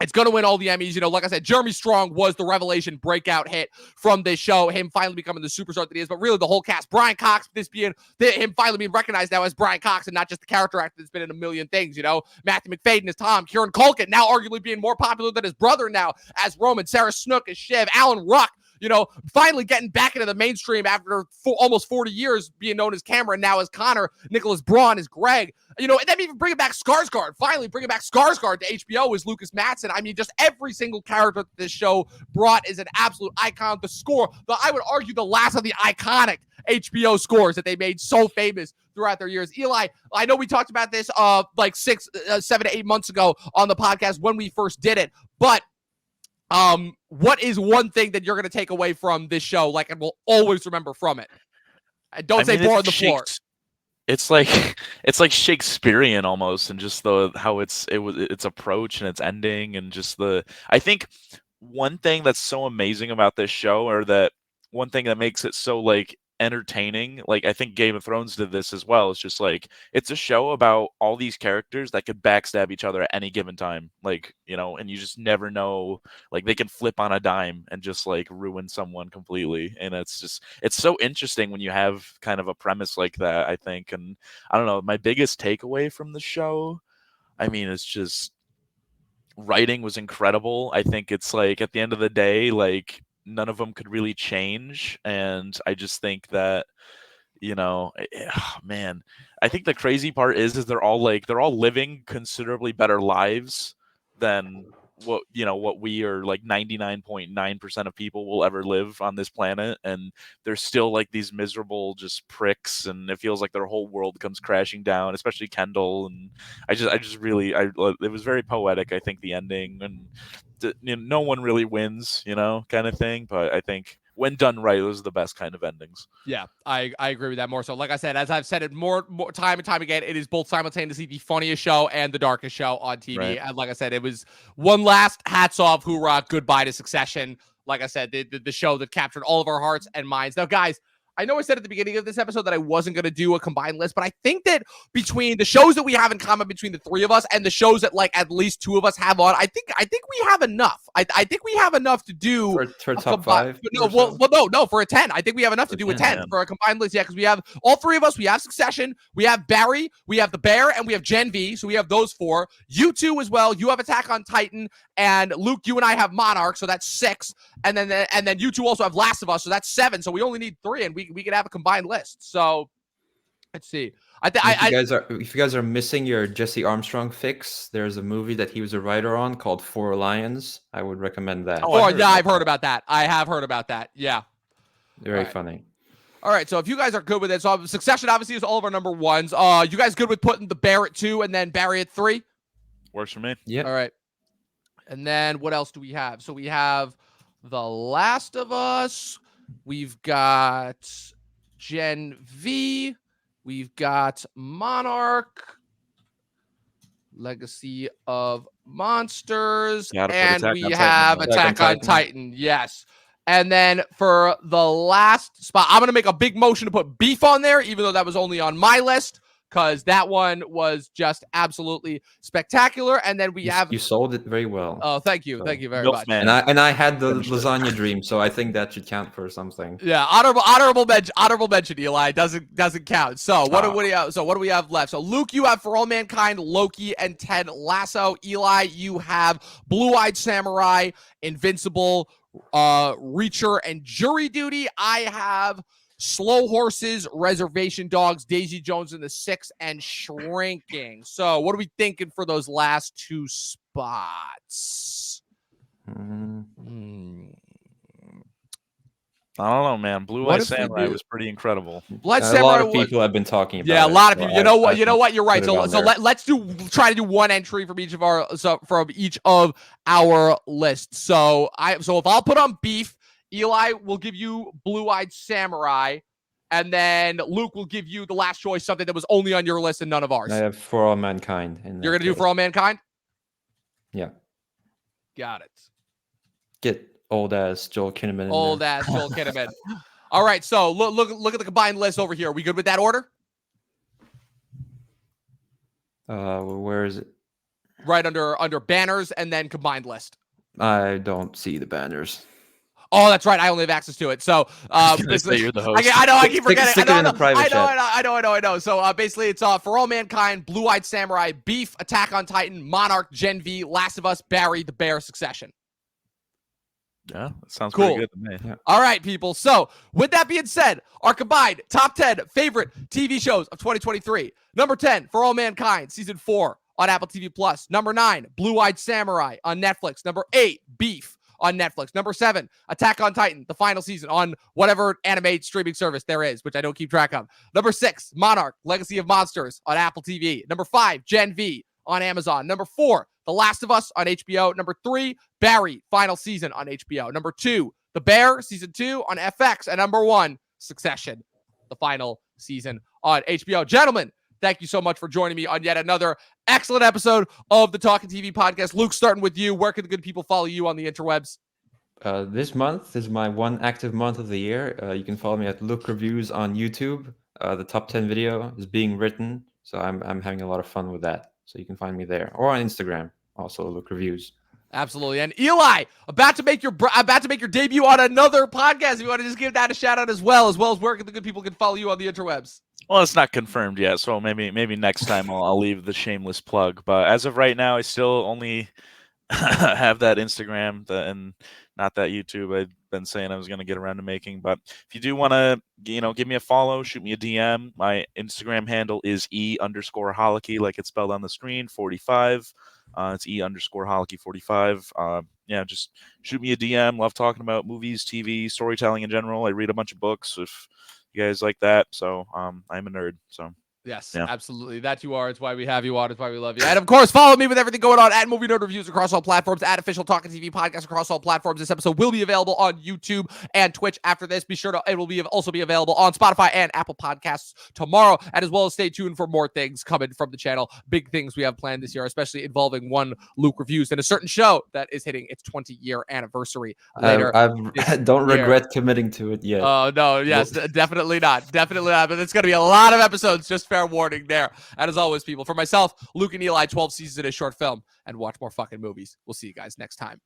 it's going to win all the Emmys. You know, like I said, Jeremy Strong was the revelation breakout hit from this show, him finally becoming the superstar that he is. But really, the whole cast, Brian Cox, him finally being recognized now as Brian Cox and not just the character actor that's been in a million things, you know. Matthew McFadden as Tom, Kieran Culkin, now arguably being more popular than his brother now as Roman, Sarah Snook as Shiv, Alan Ruck, you know, finally getting back into the mainstream after almost 40 years being known as Cameron, now as Connor, Nicholas Braun as Greg, you know, and then even bringing back Skarsgård, finally bringing back Skarsgård to HBO as Lucas Matson. I mean, just every single character that this show brought is an absolute icon. The score, I would argue the last of the iconic HBO scores that they made so famous throughout their years. Eli, I know we talked about this like 7 to 8 months ago on the podcast when we first did it, but what is one thing that you're going to take away from this show, like, and will always remember from it? And don't say more on the floor. It's like Shakespearean almost, and just how its approach and its ending, and just I think one thing that's so amazing about this show, or that one thing that makes it so like entertaining. Like I think Game of Thrones did this as well. It's just like it's a show about all these characters that could backstab each other at any given time. Like, you know, and you just never know, like they can flip on a dime and just like ruin someone completely. And it's so interesting when you have kind of a premise like that, I think. And I don't know, my biggest takeaway from the show, I mean, it's just writing was incredible. I think it's like at the end of the day, like none of them could really change, and I just think that, you know, man, I think the crazy part is they're all living considerably better lives than what we are like 99.9% of people will ever live on this planet, and they're still like these miserable just pricks, and it feels like their whole world comes crashing down, especially Kendall. And I just really, it was very poetic, I think, the ending, and no one really wins, kind of thing, but I think when done right, those are the best kind of endings. Yeah, I agree with that more so. Like I said, as I've said it more time and time again, it is both simultaneously the funniest show and the darkest show on TV. Right. And like I said, it was one last hats off, hoorah, goodbye to Succession. Like I said, the show that captured all of our hearts and minds. Now, guys, I know I said at the beginning of this episode that I wasn't going to do a combined list, but I think that between the shows that we have in common between the three of us and the shows that like at least two of us have on, I think we have enough. I think we have enough to do for top five. No, no, for a 10. I think we have enough to do a 10 for a combined list. Yeah, because we have all three of us. We have Succession, we have Barry, we have The Bear, and we have Gen V. So we have those four. You two as well. You have Attack on Titan, and Luke, you and I have Monarch, so that's 6. And then you two also have Last of Us, so that's 7. So we only need 3, and we could have a combined list. So let's see. If you guys are missing your Jesse Armstrong fix, there's a movie that he was a writer on called Four Lions. I would recommend that. I've heard about that. I have heard about that. Yeah. Very funny. All right, so if you guys are good with it, so Succession obviously is all of our number ones. You guys good with putting The Bear at 2 and then Barry at 3? Works for me. Yeah. All right. And then what else do we have? So we have The Last of Us. We've got Gen V. We've got Monarch, Legacy of Monsters, and we have Attack on Titan. Yes. And then for the last spot, I'm going to make a big motion to put Beef on there, even though that was only on my list, because that one was just absolutely spectacular. And then you sold it very well. Oh, thank you. Thank you very much. And I had the lasagna dream, so I think that should count for something. Yeah, honorable mention, Eli. Doesn't count. So what do we have left? So Luke, you have For All Mankind, Loki, and Ted Lasso. Eli, you have Blue-Eyed Samurai, Invincible, Reacher, and Jury Duty. I have Slow Horses, Reservation Dogs, Daisy Jones and the Six, and Shrinking. So what are we thinking for those last 2 spots? I don't know, man. Blue-Eyed Samurai was pretty incredible. A lot of people have been talking about it. Yeah, a lot of people. You know what? You're right. So let's try to do one entry from each of our lists. So if I'll put on Beef, Eli will give you Blue-Eyed Samurai, and then Luke will give you the last choice, something that was only on your list and none of ours. I have For All Mankind. You're going to do For All Mankind? Yeah. Got it. Get old-ass Joel Kinnaman. Old-ass Joel Kinnaman. All right, so look at the combined list over here. Are we good with that order? Where is it? Right under banners and then combined list. I don't see the banners. Oh, that's right. I only have access to it. So, you're the host. I know. I keep forgetting. Stick it in the private chat. I know. So, basically, it's For All Mankind, Blue-Eyed Samurai, Beef, Attack on Titan, Monarch, Gen V, Last of Us, Barry, The Bear, Succession. Yeah, that sounds cool. Pretty good to me. Yeah. All right, people. So, with that being said, our combined top 10 favorite TV shows of 2023. Number 10, For All Mankind, Season 4 on Apple TV+. Number 9, Blue-Eyed Samurai on Netflix. Number 8, Beef on Netflix. Number 7, Attack on Titan, the final season on whatever anime streaming service there is, which I don't keep track of. Number 6, Monarch, Legacy of Monsters on Apple TV. Number 5, Gen V on Amazon. Number 4, The Last of Us on HBO. Number 3, Barry, final season on HBO. Number 2, The Bear, season 2 on FX. And number 1, Succession, the final season on HBO. Gentlemen, thank you so much for joining me on yet another excellent episode of the Talking TV podcast. Luke, starting with you, where can the good people follow you on the interwebs? This month is my one active month of the year. You can follow me at Luk Reviews on YouTube. The top 10 video is being written, so I'm having a lot of fun with that. So you can find me there or on Instagram, also Luk Reviews. Absolutely. And Eli, about to make your debut on another podcast. If you want to just give that a shout out as well as where the good people can follow you on the interwebs. Well, it's not confirmed yet, so maybe next time I'll leave the shameless plug. But as of right now, I still only have that Instagram and not that YouTube. I've been saying I was going to get around to making, but if you do want to, give me a follow, shoot me a DM. My Instagram handle is E_Holicky, like it's spelled on the screen, 45. It's E_Holicky 45. Yeah, just shoot me a DM. Love talking about movies, TV, storytelling in general. I read a bunch of books if you guys like that. So I'm a nerd. So Yes, yeah. Absolutely. That you are. It's why we have you on. It's why we love you. And of course, follow me with everything going on at Movie Nerd Reviews across all platforms, at Official Talking TV Podcast across all platforms. This episode will be available on YouTube and Twitch after this. Be sure to, it will be also be available on Spotify and Apple Podcasts tomorrow. And as well as stay tuned for more things coming from the channel. Big things we have planned this year, especially involving one Luk Reviews and a certain show that is hitting its 20-year anniversary later. I don't regret committing to it yet. Oh, no. Yes, definitely not. Definitely not. But it's going to be a lot of episodes. Just fair warning there. And as always, people, for myself, Luke and Eli, 12 seasons in a short film, and watch more fucking movies. We'll see you guys next time.